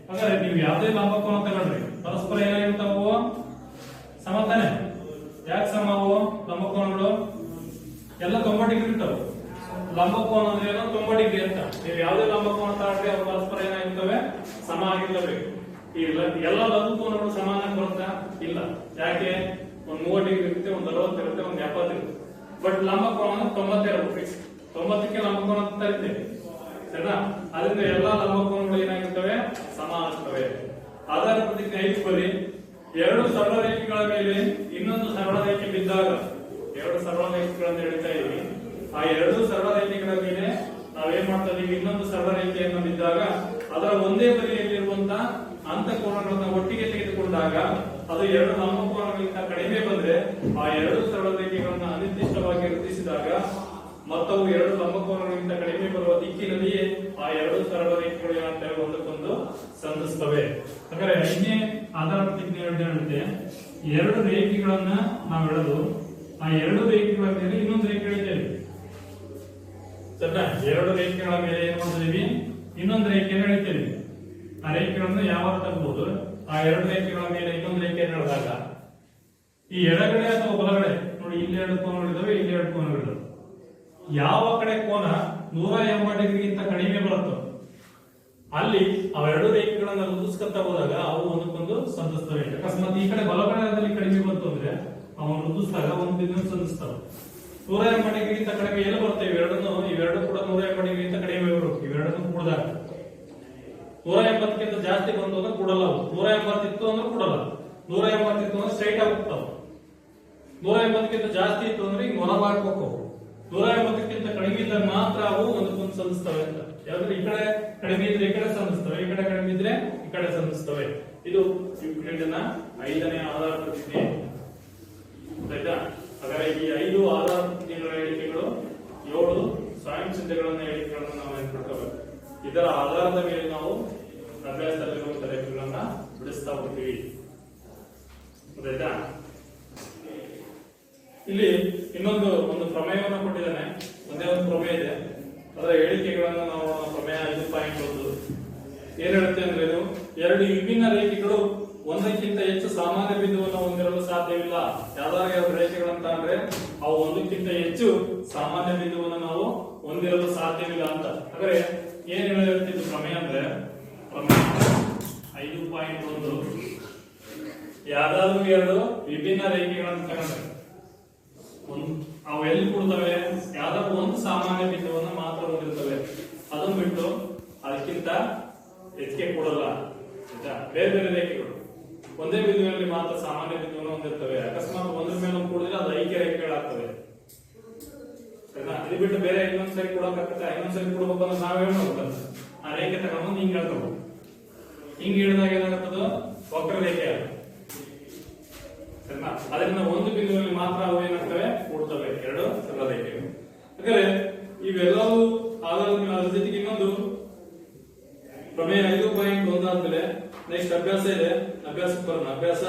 ಹಾಗಾದ್ರೆ ನೀವು ಯಾವುದೇ ಲಂಬಕೋನ ತಗೊಂಡ್ರಿ ಪರಸ್ಪರ ಏನಾಗಿರ್ತಾವು? ಸಮ ತಾನೆ. ಯಾಕೆ ಸಮ ಅವು ಲಂಬಕೋನಗಳು? ಎಲ್ಲ 90 ಡಿಗ್ರಿ ಇರ್ತಾವೆ. ಲಂಬಕೋನ ಅಂದ್ರೆ ಏನೋ 90 ಡಿಗ್ರಿ ಅಂತ. ನೀವು ಯಾವುದೇ ಲಂಬಕೋನ ತಗೊಂಡ್ರೆ ಅವು ಪರಸ್ಪರ ಏನಾಗಿರ್ತವೆ? ಸಮ ಆಗಿರ್ತವೆ. ಎಲ್ಲ ಲಂಬಕೋನಗಳು ಸಮಾನ ಬರುತ್ತಾ? ಇಲ್ಲ. ಯಾಕೆ? ಒಂದು 30 ಡಿಗ್ರಿ ಇರುತ್ತೆ, ಒಂದು 60 ಇರುತ್ತೆ, ಒಂದು 70 ಇರುತ್ತೆ. ಬಟ್ ಲಂಬಕೋನ 90 ಇರಬೇಕು ಫಿಕ್ಸ್. 90ಕ್ಕೆ ಲಂಬಕೋನ ಅಂತ ಇರ್ತೇವೆ, ಸರಿನಾ? ಅದರಿಂದ ಎಲ್ಲಾ ಲಂಬಕೋನಗಳು ಏನಾಗಿರ್ತವೆ? ಸಮ ಆಗ್ತವೆ. ಆಧಾರ ಪ್ರತಿಜ್ಞೆ 5 ಬರಿ, ಎರಡು ಸರಳ ರೇಖೆಗಳ ಮೇಲೆ ಇನ್ನೊಂದು ಸರಳ ರೇಖೆ ಬಿದ್ದಾಗ, ಎರಡು ಸರಳ ರೇಖೆಗಳನ್ನು ಎಳಿತಾ ಇದೀವಿ. ಆ ಎರಡು ಸರಳ ರೇಖೆಗಳ ಮೇಲೆ ನಾವೇನ್ ಮಾಡ್ತಾ ಇದೀವಿ? ಇನ್ನೊಂದು ಸರಳ ರೇಖೆಯನ್ನು ಬಿದ್ದಾಗ ಅದರ ಒಂದೇ ಬದಿಯಲ್ಲಿರುವಂತಹ ಅಂತಃಕೋನಗಳನ್ನ ಒಟ್ಟಿಗೆ ತೆಗೆದುಕೊಂಡಾಗ ಅದು ಎರಡು ಲಂಬಕೋನಗಳಿಗಿಂತ ಕಡಿಮೆ ಬಂದ್ರೆ ಆ ಎರಡು ಸರಳ ರೇಖೆಗಳನ್ನ ಅನಿರ್ದಿಷ್ಟವಾಗಿ ವೃದ್ಧಿಸಿದಾಗ ಮತ್ತವು ಎರಡು ಲಂಬಕೋನಗಳಿಗಿಂತ ಕಡಿಮೆ ಬರುವ ದಿಕ್ಕಿನಲ್ಲಿಯೇ ಆ ಎರಡು ಸರಳ ರೇಖೆಗಳು ಏನಾಗ್ತವೆ? ಒಂದಕ್ಕೊಂದು ಸಂಧಿಸ್ತವೆ. ಹಾಗಾದ್ರೆ 5ನೇ ಆಧಾರ ಪ್ರತಿಜ್ಞೆ ಹೇಳುತ್ತೆ, ಎರಡು ರೇಖೆಗಳನ್ನ ನಾವು ಎಳೆದು ಆ ಎರಡು ರೇಖೆಗಳ ಮೇಲೆ ಇನ್ನೊಂದು ರೇಖೆ ಎಳಿತೇವೆ, ಸರಿನಾ? ಎರಡು ರೇಖೆಗಳ ಮೇಲೆ ಏನ್ ಮಾಡ್ತೀವಿ? ಇನ್ನೊಂದು ರೇಖೆಯನ್ನು ಎಳಿತೇವೆ. ಆ ರೇಖೆಗಳನ್ನು ಯಾವಾಗ ತಗಬಹುದು? ಆ ಎರಡು ರೇಖೆಗಳ ಮೇಲೆ ಇನ್ನೊಂದು ರೇಖೆಯನ್ನು ಎಳೆದಾಗ ಈ ಎಡಗಡೆ ಅಥವಾ ಬಲಗಡೆ, ನೋಡಿ ಇಲ್ಲಿ ಎರಡು ಕೋನಗಳಿದಾವೆ, ಇಲ್ಲಿ ಎರಡು ಕೋನಗಳಿದಾವೆ. ಯಾವ ಕಡೆ ಕೋನ 180 ಡಿಗ್ರಿಗಿಂತ ಕಡಿಮೆ ಬರುತ್ತೋ ಅಲ್ಲಿ ಅವೆರಡು ರೇಖೆಗಳನ್ನ ವೃದ್ಧಿಸ್ಕೊತಾ ಹೋದಾಗ ಅವು ಒಂದಕ್ಕೊಂದು ಸಂಧಿಸ್ತವೆ. ಅಕಸ್ಮಾತ್ ಈ ಕಡೆ ಬಲಗಡೆಯಲ್ಲಿ ಕಡಿಮೆ ಬಂತು ಅಂದ್ರೆ ಅವನು ವೃದ್ಧಿಸಿದಾಗ ಒಂದು ಬಿಂದು ಸಂಧಿಸ್ತವೆ. 180 ಡಿಗ್ರಿಗಿಂತ ಕಡಿಮೆ ಏನು ಬರುತ್ತೆ? ಇವೆರಡು ಕೂಡ 180 ಡಿಗ್ರಿಗಿಂತ ಕಡಿಮೆ ಬರುತ್ತೆ. ಇವೆರಡನ್ನು ಕೂಡಿದಾಗ 180ಕ್ಕಿಂತ ಜಾಸ್ತಿ ಬಂತು ಅಂದ್ರೆ ಕೂಡಲ್ಲ. 180 ಇತ್ತು ಅಂದ್ರೆ ಕೂಡಲ್ಲ. 180 ಇತ್ತು ಅಂದ್ರೆ ಸ್ಟ್ರೈಟ್ ಆಗಿ ಹೋಗ್ತಾವ. 180ಕ್ಕಿಂತ ಜಾಸ್ತಿ ಇತ್ತು ಅಂದ್ರೆ ಈಗ ಮೊನಭಾಗಕ್ಕೆ ಹೋಗ್ತಾವ. 180ಕ್ಕಿಂತ ಕಡಿಮೆ ಇದ್ದಾಗ ಮಾತ್ರ ಅವು ಒಂದಕ್ಕೊಂದು ಸಂಧಿಸ್ತವೆ ಅಂತ. ಯಾವ್ದ್ರೆ ಈ ಕಡೆ ಕಡಿಮೆ ಇದ್ರೆ ಈ ಕಡೆ ಸಂಧಿಸ್ತವೆ, ಈ ಕಡೆ ಕಡಿಮೆ ಇದ್ರೆ ಈ ಕಡೆ ಸಂಧಿಸ್ತವೆ. ಇದು ಯೂಕ್ಲಿಡ್ನ 5ನೇ ಆಧಾರ ಪ್ರತಿಜ್ಞೆ. ಆಯ್ತಾ? ಹಾಗಾದ್ರೆ ಈ 5 ಆಧಾರ ಸಿದ್ಧಗಳನ್ನ ಹೇಳಿಕೆಗಳನ್ನ ನಾವು ನೆನ್ಪಿಟ್ಕೋಬೇಕು. ಇದರ ಆಧಾರದ ಮೇಲೆ ನಾವು ಅಭ್ಯಾಸದಲ್ಲಿರುವಂತಹ ರೇಖೆಗಳನ್ನ ಬಿಡಿಸ್ತಾ ಹೋಗ್ತೀವಿ. ಗೊತ್ತಾಯ್ತಾ? ಇಲ್ಲಿ ಒಂದು ಪ್ರಮೇಯವನ್ನು ಕೊಟ್ಟಿದ್ದಾನೆ. ಒಂದೇ ಒಂದು ಪ್ರಮೇಯ ಇದೆ, ಅದರ ಹೇಳಿಕೆಗಳನ್ನ ನಾವು ಪ್ರಮೇಯ 5.1 ಏನ್ ಹೇಳುತ್ತೆ ಅಂದ್ರೆ, ಇದು ಎರಡು ವಿಭಿನ್ನ ರೇಖೆಗಳು ಒಂದಕ್ಕಿಂತ ಹೆಚ್ಚು ಸಾಮಾನ್ಯ ಬಿಂದುವನ್ನು ಹೊಂದಿರಲು ಸಾಧ್ಯವಿಲ್ಲ. ಯಾವ್ದಾದ್ರು ಎರಡು ರೇಖೆಗಳಂತ ಅಂದ್ರೆ ಅವು ಒಂದಕ್ಕಿಂತ ಹೆಚ್ಚು ಸಾಮಾನ್ಯ ಬಿಂದುವನ್ನು ನಾವು ಹೊಂದಿರಲು ಸಾಧ್ಯವಿಲ್ಲ ಅಂತ. ಹಾಗಾದ್ರೆ ಏನ್ ಹೇಳುತ್ತಿದ್ದು ಪ್ರಮೇಯ ಅಂದ್ರೆ, ಪ್ರಮೇಯ 5.1 ಯಾವ್ದಾದ್ರು ಎರಡು ವಿಭಿನ್ನ ರೇಖೆಗಳಂತ ತಗೊಂಡ್ರೆ ಅವು ಎಲ್ಲಿ ಕೊಡ್ತವೆ, ಯಾವ್ದಾದ್ರು ಒಂದು ಸಾಮಾನ್ಯ ಬಿಂದುವನ್ನು ಮಾತ್ರ ಹೊಂದಿರ್ತವೆ. ಅದನ್ನ ಬಿಟ್ಟು ಅದಕ್ಕಿಂತ ಹೆಚ್ಚಿಗೆ ಕೊಡಲ್ಲ. ಬೇರೆ ಬೇರೆ ರೇಖೆಗಳು ಒಂದೇ ಬಿಂದುವಿನಲ್ಲಿ ಮಾತ್ರ ಸಾಮಾನ್ಯ ಬಿಂದುವನ್ನು ಹೊಂದಿರ್ತವೆ. ಅಕಸ್ಮಾತ್ ಒಂದ್ರ ಮೇಲೆ ಕೂಡಿದ್ರೆ ಅದು ಐಕ್ಯ ರೇಖೆಗಳಾಗ್ತವೆ. ಇದು ಬಿಟ್ಟು ಬೇರೆ ಇನ್ನೊಂದ್ಸರಿ ಕೊಡಕ್ಕಾಗತ್ತೆ, ಇನ್ನೊಂದ್ಸರಿ ಕೊಡ್ಬೇಕು ಅಂದ್ರೆ ನಾವೇ ಮಾಡ್ಬೇಕಂತ ಆ ರೇಖೆ ತಗೊಂಡು ಹಿಂಗ್ ಹೇಳ್ತವೆ. ಹಿಂಗ್ ಹಿಡಿದಾಗ ಏನಾಗುತ್ತದ ವಕ್ರ ರೇಖೆ ಆಗುತ್ತೆ. ಅದರಿಂದ ಒಂದು ಬಿಂದುವಿನಲ್ಲಿ ಮಾತ್ರ ಅವು ಏನಾಗ್ತವೆ, ಕೂಡ್ತವೆ, ಎರಡು ಸರಳ ರೇಖೆಗಳು. ಹಾಗಾದ್ರೆ ಇವೆಲ್ಲವೂ ಆಧಾರದ ಅದ್ರ ಜೊತೆಗೆ ಇನ್ನೊಂದು ಪ್ರಮೇಯ 5.1 ಆದ್ಮೇಲೆ ನೆಕ್ಸ್ಟ್ ಅಭ್ಯಾಸ ಇದೆ. ಅಭ್ಯಾಸಕ್ಕೆ ಬರೋಣ. ಅಭ್ಯಾಸ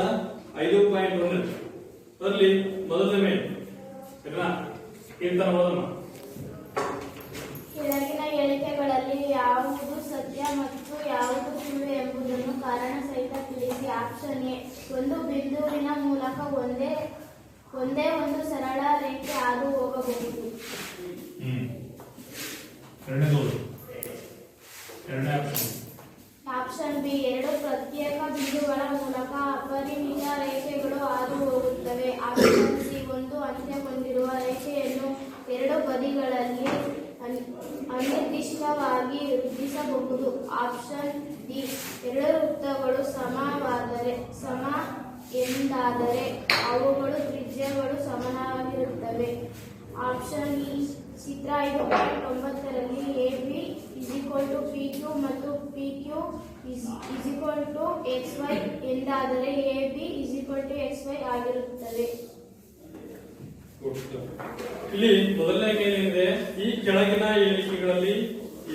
5.1 ಅದರಲ್ಲಿ ಮೊದಲನೇ ಮೇಲೆ ಕೀರ್ತನ ಓದೋಣ. ಕೆಳಗಿನ ಹೇಳಿಕೆಗಳಲ್ಲಿ ಯಾವುದು ಸತ್ಯ ಮತ್ತು ಯಾವುದು ಸುಳ್ಳು ಎಂಬುದನ್ನು ಕಾರಣ ಸಹಿತ ತಿಳಿಸಿ. ಆಪ್ಷನ್ ಎ, ಒಂದು ಬಿಂದುವಿನ ಮೂಲಕ ಒಂದೇ ಒಂದು ಸರಳ ರೇಖೆ ಹಾದು ಹೋಗಬಹುದು. ಆಪ್ಷನ್ ಬಿ, ಎರಡು ಪ್ರತ್ಯೇಕ ಬಿಂದುಗಳ ಮೂಲಕ ಅಪರಿಮಿತ ರೇಖೆಗಳು ಹಾದು ಹೋಗುತ್ತವೆ. ಆಪ್ಷನ್ ಸಿ, ಒಂದು ಅಂತ್ಯ ಹೊಂದಿರುವ ರೇಖೆಯನ್ನು ಎರಡು ಬದಿಗಳಲ್ಲಿ ಅನಿರ್ದಿಷ್ಟವಾಗಿ ವೃದ್ಧಿಸಬಹುದು. ಆಪ್ಷನ್ ಡಿ, ಎರಡು ವೃತ್ತಗಳು ಸಮ ಎಂದಾದರೆ ಅವುಗಳ ತ್ರಿಜ್ಯಗಳು ಸಮನಾಗಿರುತ್ತವೆ. ಆಪ್ಷನ್ ಇ, ಚಿತ್ರ 5.9ರಲ್ಲಿ AB PQ ಮತ್ತು PQ XY ಎಂದಾದರೆ AB XY ಆಗಿರುತ್ತವೆ. ಇಲ್ಲಿ ಮೊದಲನೇ ಏನಿದೆ, ಈ ಕೆಳಗಿನ ಹೇಳಿಕೆಗಳಲ್ಲಿ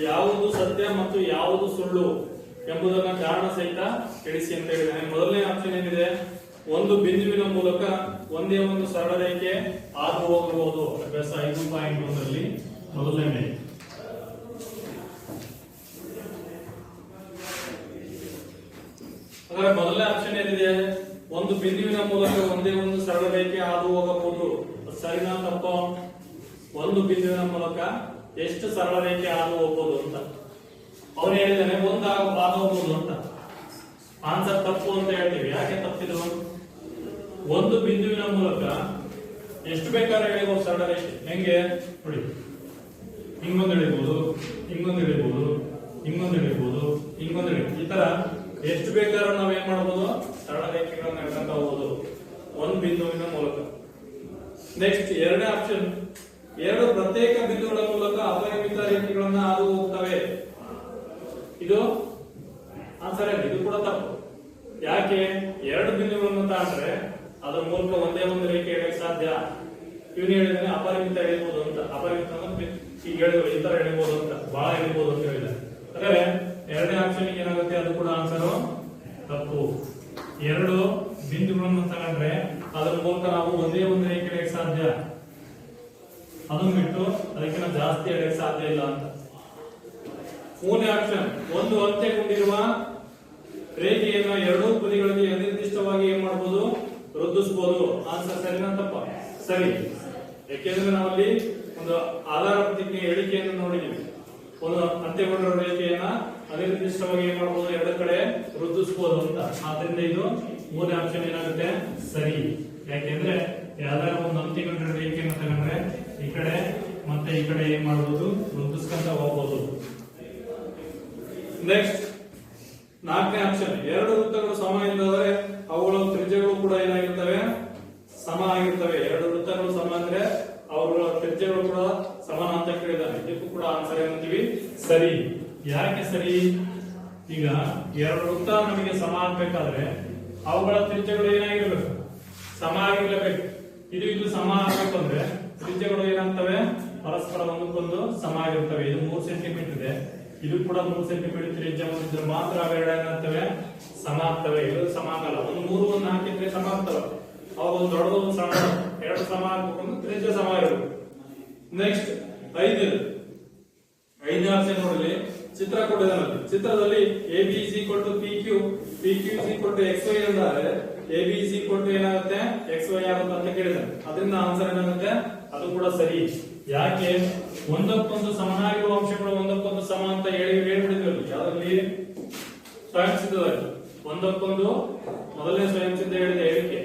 ಯಾವುದು ಸತ್ಯ ಮತ್ತು ಯಾವುದು ಸುಳ್ಳು ಎಂಬುದನ್ನ ಕಾರಣ ಸಹಿತ ತಿಳಿಸಿ ಅಂತ ಹೇಳಿದ್ದಾನೆ. ಮೊದಲನೇ ಆಪ್ಷನ್ ಏನಿದೆ, ಒಂದು ಬಿಂದುವಿನ ಮೂಲಕ ಒಂದೇ ಒಂದು ಸರಳ ರೇಖೆ ಹಾದು ಹೋಗಬಹುದು. ಅಭ್ಯಾಸ 5.1ರಲ್ಲಿ ಮೊದಲನೇ. ಹಾಗಾದ್ರೆ ಮೊದಲನೇ ಆಪ್ಷನ್ ಏನಿದೆ, ಒಂದು ಬಿಂದುವಿನ ಮೂಲಕ ಒಂದೇ ಒಂದು ಸರಳ ರೇಖೆ ಹಾದು ಹೋಗಬಹುದು. ಸರಿನಾ ತಪ್ಪ? ಒಂದು ಬಿಂದುವಿನ ಮೂಲಕ ಎಷ್ಟು ಸರಳ ರೇಖೆ ಹಾದು ಹೋಗಬಹುದು ಅಂತ ಅವನು ಹೇಳಿದ್ದಾನೆ. ಒಂದು ಹಾದು ಹೋಗಬಹುದು ಅಂತ ಆನ್ಸರ್ ತಪ್ಪು ಅಂತ ಹೇಳ್ತೀವಿ. ಯಾಕೆ ತಪ್ಪಿದ್ರು? ಒಂದು ಬಿಂದುವಿನ ಮೂಲಕ ಎಷ್ಟು ಬೇಕಾದ್ರೆ ಎಳಿಬಹುದು ಸರಳ ರೇಖೆ. ಹೆಂಗೆ ನೋಡಿ, ಹಿಂಗೊಂದು ಎಳಿಬಹುದು, ಹಿಂಗೊಂದು ಎಳಿಬಹುದು, ಹಿಂಗೊಂದು ಎಳಿಬಹುದು, ಹಿಂಗೊಂದು ಎಳಿಬಹುದು. ಈ ತರ ಎಷ್ಟು ಬೇಕಾದ್ರೂ ನಾವ್ ಏನ್ ಮಾಡಬಹುದು, ಸರಳ ರೇಖೆಗಳನ್ನ ಎಳ್ಕೊಂತ ಹೋಗ್ಬೋದು ಒಂದು ಬಿಂದುವಿನ ಮೂಲಕ. ನೆಕ್ಸ್ಟ್ ಎರಡನೇ ಆಪ್ಷನ್, ಎರಡು ಪ್ರತ್ಯೇಕ ಬಿಂದುಗಳ ಮೂಲಕ ಅಪರಿಮಿತ ರೇಖೆಗಳನ್ನ ಹಾದು ಹೋಗ್ತವೆ. ಇದು ಆನ್ಸರ್ ಇದೆ. ಇದು ಕೂಡ ತಪ್ಪು. ಯಾಕೆ? ಎರಡು ಬಿಂದುಗಳನ್ನು ತಗೊಂಡ್ರೆ ಅದ್ರ ಮೂಲಕ ಒಂದೇ ಒಂದು ರೇಖೆ ಎಳೆಯಕ್ಕೆ ಸಾಧ್ಯ. ಇವನು ಹೇಳಿದಾನೆ ಅಪರಿಮಿತ ಎಳಿಬಹುದು ಅಂತ. ಅಪರಿಮಿತ ಅಂದ್ರೆ ಈಗ ಹೇಳಿದ್ರು ಈ ತರ ಎಳಿಬಹುದು ಅಂತ, ಬಹಳ ಎಳಿಬಹುದು ಅಂತ ಹೇಳಿದ್ದಾರೆ. ಹಾಗಾದ್ರೆ ಎರಡನೇ ಆಪ್ಷನ್ ಏನಾಗುತ್ತೆ, ಅದು ಕೂಡ ಆನ್ಸರ್ ತಪ್ಪು. ಎರಡು ಬಿಂದುಗಳನ್ನು ತಗೊಂಡ್ರೆ ಅದ್ರ ಮೂಲಕ ನಾವು ಒಂದೇ ಒಂದು ರೇಖೆ ಎಳೆಯಕ್ಕೆ ಸಾಧ್ಯ. ಅದನ್ನು ಬಿಟ್ಟು ಅದಕ್ಕಿಂತ ಜಾಸ್ತಿ ಎಳೆಯಕ್ಕೆ ಸಾಧ್ಯ ಇಲ್ಲ ಅಂತ. ಮೂರನೇ ಆಪ್ಷನ್, ಒಂದು ಅಂತ್ಯಗೊಂಡಿರುವ ರೇಖೆಯನ್ನು ಎರಡೂ ಬದಿಗಳಿಗೆ ಅನಿರ್ದಿಷ್ಟವಾಗಿ ಏನ್ ಮಾಡಬಹುದು, ವೃದ್ಧಿಸಬಹುದು. ಆನ್ಸರ್ ಸರಿನಾ ತಪ್ಪ? ಸರಿ. ಯಾಕೆಂದ್ರೆ ನಾವಲ್ಲಿ ಒಂದು ಆಧಾರ ಪ್ರತಿಜ್ಞೆ ಹೇಳಿಕೆಯನ್ನು ನೋಡಿದೀವಿ. ಒಂದು ಅಂತ್ಯಗೊಂಡಿರುವ ರೇಖೆಯನ್ನ ಅನಿರ್ದಿಷ್ಟವಾಗಿ ಏನ್ ಮಾಡಬಹುದು, ಎರಡು ಕಡೆ ವೃದ್ಧಿಸಬಹುದು ಅಂತ. ಆದ್ರಿಂದ ಇದು ಮೂರನೇ ಆಪ್ಷನ್ ಏನಾಗುತ್ತೆ, ಸರಿ. ಯಾಕೆಂದ್ರೆ ಯಾವ್ದಾರ ಒಂದು ಅಂತ್ಯಗೊಂಡಿರುವ ರೇಖೆಯನ್ನು ತಗೊಂಡ್ರೆ ಈ ಕಡೆ ಮತ್ತೆ ಈ ಕಡೆ ಏನ್ ಮಾಡಬಹುದು, ವೃದ್ಧಿಸ್ಕೊಂತ ಹೋಗ್ಬೋದು. ನೆಕ್ಸ್ಟ್ ನಾಲ್ಕನೇ ಆಪ್ಷನ್, ಎರಡು ವೃತ್ತಗಳು ಸಮ ಎಂದಾದರೆ ಅವುಗಳ ತ್ರಿಜ್ಯಗಳು ಕೂಡ ಏನಾಗಿರ್ತವೆ, ಸಮ ಆಗಿರ್ತವೆ. ಎರಡು ವೃತ್ತಗಳು ಸಮ ಅಂದ್ರೆ ಅವುಗಳ ತ್ರಿಜ್ಯಗಳು ಕೂಡ ಸಮಾನ ಅಂತ ಕೇಳಿದಾನೆ. ಇದಕ್ಕೂ ಕೂಡ ಆನ್ಸರ್ ಏನಂತೀವಿ, ಸರಿ. ಯಾಕೆ ಸರಿ? ಈಗ ಎರಡು ವೃತ್ತ ನಮಗೆ ಸಮ ಆಗ್ಬೇಕಾದ್ರೆ ಅವುಗಳ ತ್ರಿಜ್ಯಗಳು ಏನಾಗಿರ್ಬೇಕು, ಸಮ ಆಗಿರ್ಲೇಬೇಕು. ಇದು ಸಮ ಆಗ್ಬೇಕು ಅಂದ್ರೆ ತ್ರಿಜ್ಯಗಳು ಏನಾಗ್ತವೆ, ಪರಸ್ಪರ ಒಂದಕ್ಕೊಂದು ಸಮ ಆಗಿರ್ತವೆ. ಇದು 3 ಸೆಂಟಿಮೀಟರ್ ಇದೆ, ಇದು ಕೂಡ 3 ಸೆಂಟಿಮೀಟರ್ ತ್ರಿಜ್ಯ ಹೊಂದಿದ್ರೆ ಮಾತ್ರ ಅವೆರಡು ಏನಾಗ್ತವೆ, ಸಮ ಆಗ್ತವೆ. ಇದು ಸಮ ಆಗಲ್ಲ. ಒಂದು 3 1 ಹಾಕಿದ್ರೆ ಸಮ ಆಗ್ತವೆ. ಅವಾಗ ಒಂದು ದೊಡ್ಡದು ಒಂದು ಸಣ್ಣ ಎರಡು ಸಮ ಆಗ್ಬೇಕು, ತ್ರಿಜ್ಯ ಸಮ ಇರಬೇಕು. ನೆಕ್ಸ್ಟ್ 5 ಐದನೇ ಆಪ್ಷನ್ ನೋಡಲಿ, ಚಿತ್ರ ಕೊಟ್ಟಿದ್ದಾನಲ್ಲಿ. ಚಿತ್ರದಲ್ಲಿ AB is equal to PQ, PQ is equal to XY ಅಂದಾದ್ರೆ AB is equal to ಏನಾಗುತ್ತೆ, XY ಆಗುತ್ತೆ ಅಂತ ಕೇಳಿದಾರೆ. ಅದರಿಂದ ಆನ್ಸರ್ ಏನಾಗುತ್ತೆ, ಅದು ಕೂಡ ಸರಿ. ಯಾಕೆ, ಒಂದಕ್ಕೊಂದು ಸಮನಾಗಿರುವ ಅಂಶಗಳು ಒಂದಕ್ಕೊಂದು ಸಮ ಅಂತ ಹೇಳ್ಬಿಟ್ಟಿದ್ವಿ. ಯಾವ್ದ್ರಲ್ಲಿ, ಸ್ವಯಂ ಸಿದ್ಧದಲ್ಲಿ ಒಂದಕ್ಕೊಂದು ಮೊದಲನೇ ಸ್ವಯಂ ಸಿದ್ಧ ಹೇಳಿದೆ ಹೇಳಿಕೆ.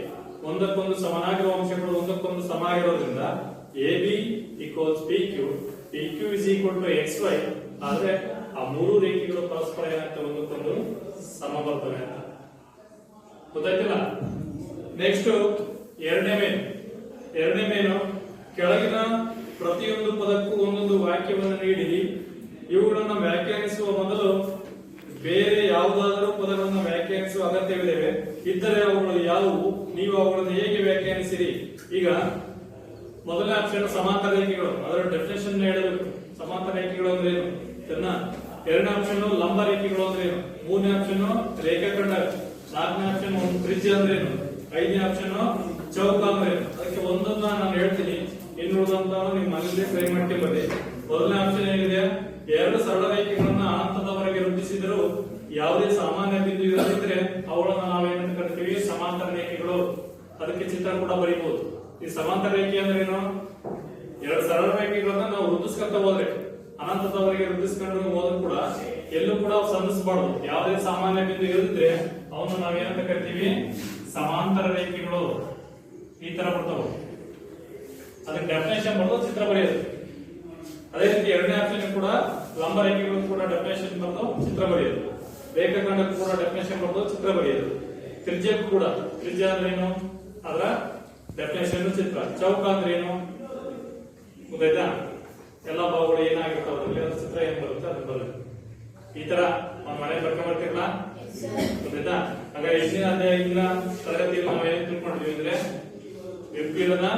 ಒಂದಕ್ಕೊಂದು ಸಮನಾಗಿರುವ ಅಂಶಗಳು ಒಂದಕ್ಕೊಂದು ಸಮ ಆಗಿರೋದ್ರಿಂದ AB equals PQ, PQ is equal to XY ಆದ್ರೆ ಆ ಮೂರು ರೇಖೆಗಳು ಪರಸ್ಪರ ಏನಾಗ್ತವೆ, ಒಂದಕ್ಕೊಂದು ಸಮ ಬರ್ತವೆ ಅಂತ ಗೊತ್ತಾಯ್ತಿಲ್ಲ. ನೆಕ್ಸ್ಟ್ ಎರಡನೇ ಮೇನು ಕೆಳಗಿನ ಪ್ರತಿಯೊಂದು ಪದಕ್ಕೂ ಒಂದೊಂದು ವಾಕ್ಯವನ್ನು ನೀಡಿ ಇವುಗಳನ್ನು ವ್ಯಾಖ್ಯಾನಿಸುವ ಮೊದಲು ಬೇರೆ ಯಾವುದಾದರೂ ಪದಗಳನ್ನು ವ್ಯಾಖ್ಯಾನಿಸುವ ಅಗತ್ಯವಿದೆ. ಇದ್ದರೆ ಅವುಗಳು ಯಾವುವು, ನೀವು ಅವುಗಳನ್ನು ಹೇಗೆ ವ್ಯಾಖ್ಯಾನಿಸಿರಿ. ಈಗ ಮೊದಲನೇ ಆಪ್ಷನ್ ಸಮಾಂತರ ರೇಖೆಗಳು, ಅದರ ಡೆಫಿನೇಷನ್ ಹೇಳಬೇಕು. ಸಮಾಂತರ ರೇಖೆಗಳು ಅಂದ್ರೆ ಏನು, ಎರಡನೇ ಆಪ್ಷನ್ ಲಂಬ ರೇಖೆಗಳು ಅಂದ್ರೆ ಏನು, ಮೂರನೇ ಆಪ್ಷನ್ ರೇಖಾಖಂಡ, ನಾಲ್ಕನೇ ಆಪ್ಷನ್ ಒಂದು ತ್ರಿಜ್ಯ ಅಂದ್ರೆ ಏನು, ಐದನೇ ಆಪ್ಷನ್ ಚೌಕ ಅಂದ್ರೆ ಏನು. ಅದಕ್ಕೆ ಒಂದೊಂದ ನಾನು ಹೇಳ್ತೀನಿ, ಇನ್ನುಳಿದಂತ ನೀವು ಮನೇಲಿ ಟ್ರೈ ಮಾಡ್ಕೊಂಡು ಬನ್ನಿ. ಮೊದಲನೇ ಆಪ್ಷನ್ ಏನಿದೆ, ಎರಡು ಸರಳ ರೇಖೆಗಳನ್ನ ಅನಂತದವರೆಗೆ ವೃದ್ಧಿಸಿದರೂ ಯಾವುದೇ ಸಾಮಾನ್ಯ ಬಿಂದು ಇರದಿದ್ರೆ ಅವುಗಳನ್ನ ನಾವೇನಂತ ಕರಿತೀವಿ, ಸಮಾಂತರ ರೇಖೆಗಳು. ಅದಕ್ಕೆ ಚಿತ್ರ ಕೂಡ ಬರೀಬಹುದು. ಈ ಸಮಾಂತರ ರೇಖೆ ಅಂದ್ರೆ ಏನು, ಎರಡು ಸರಳ ರೇಖೆಗಳನ್ನ ನಾವು ವೃದ್ಧಿಸ್ಕೊಂತ ಹೋದ್ರೆ ಅನಂತದವರೆಗೆ ವೃದ್ಧಿಸ್ಕೊಂಡು ಹೋದ್ರು ಕೂಡ ಎಲ್ಲೂ ಕೂಡ ಸಂಧಿಸಬಾರ್ದು. ಯಾವುದೇ ಸಾಮಾನ್ಯ ಬಿಂದು ಇರದಿದ್ರೆ ಅವನು ನಾವೇನಂತ ಕರಿತೀವಿ, ಸಮಾಂತರ ರೇಖೆಗಳು. ಈ ತರ ಬರ್ತವೆ. ಅದಕ್ಕೆ ಡೆಫಿನೇಷನ್ ಬರೋದು, ಚಿತ್ರ ಬರೆಯೋದು. ಅದೇ ರೀತಿ ಎರಡನೇ ಆಪ್ಷನ್ ಕೂಡ ಲಂಬ ರೇಖೆಗಳು ಕೂಡ ಡೆಫಿನೇಷನ್ ಬರೆದು ಚಿತ್ರ ಬರೆಯೋದು. ರೇಖಾಖಂಡಕ್ಕೂ ಕೂಡ ಡೆಫಿನೇಷನ್ ಬರೆದು ಚಿತ್ರ ಬರೆಯೋದು. ತ್ರಿಜ್ಯಕ್ಕೂ ಕೂಡ, ತ್ರಿಜ್ಯ ಅಂದ್ರೆ ಏನು, ಅದರ ಡೆಫಿನೇಷನ್ ಚಿತ್ರ. ಚೌಕ ಅಂದ್ರೆ ಏನು ಗೊತ್ತಾಯ್ತಾ, ಎಲ್ಲ ಭಾಗಗಳು ಏನಾಗಿರ್ತಾವ ಅದರಲ್ಲಿ ಅದ್ರ ಚಿತ್ರ ಏನ್ ಬರುತ್ತೆ ಅದು ಬರುತ್ತೆ. ಈ ತರ ಒಂದ್ ಮನೆ ಬರ್ಕೊಂಡ್ಬರ್ತಿರ್ಲ ಗೊತ್ತಾಯ್ತಾ. ಹಾಗಾದ್ರೆ ಹಿಂದಿನ ಅಧ್ಯಾಯದಿಂದ ತರಗತಿಯಲ್ಲಿ ನಾವು ಏನ್ ತಿಳ್ಕೊಂಡಿದ್ವಿ ಅಂದ್ರೆ ಯುಕ್ಲಿಡನ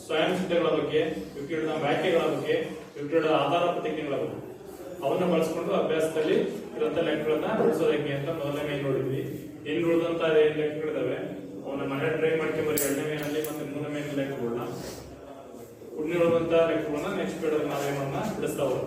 ಸ್ವಯಂ ಸಿದ್ಧಗಳ ಬಗ್ಗೆ, ಯುಕ್ಲಿಡನ ವ್ಯಾಖ್ಯೆಗಳ ಬಗ್ಗೆ, ಯುಕ್ಲಿಡನ ಆಧಾರ ಪ್ರತಿಜ್ಞೆಗಳ ಬಗ್ಗೆ ಅವನ್ನ ಬಳಸ್ಕೊಂಡು ಅಭ್ಯಾಸದಲ್ಲಿ ಇರುವಂತ ಲೆಕ್ಕಗಳನ್ನ ಬಿಡಿಸೋದು ಹೆಂಗೆ ಅಂತ ಮೊದಲನೇ ಮೇನ್ ನೋಡಿದ್ವಿ. ಇನ್ನು ಉಳಿದಂತ ಏನ್ ಲೆಕ್ಕಗಳಿದಾವೆ ಅವನ್ನ ಮನೆ ಟ್ರೈ ಮಾಡ್ಕೊಂಬರಿ. ಎರಡನೇ ಮೇನಲ್ಲಿ ಮತ್ತೆ ಮೂರನೇ ಮೇನ್ ಲೆಕ್ಕಗಳನ್ನ ಉಳಿದಿರುವಂತ ಲೆಕ್ಕಗಳನ್ನ ನೆಕ್ಸ್ಟ್ ಪೀರಿಯಡ್ ನಾವೇನ್ ಮಾಡೋಣ ಬಿಡಿಸ್ತಾ ಹೋಗೋಣ.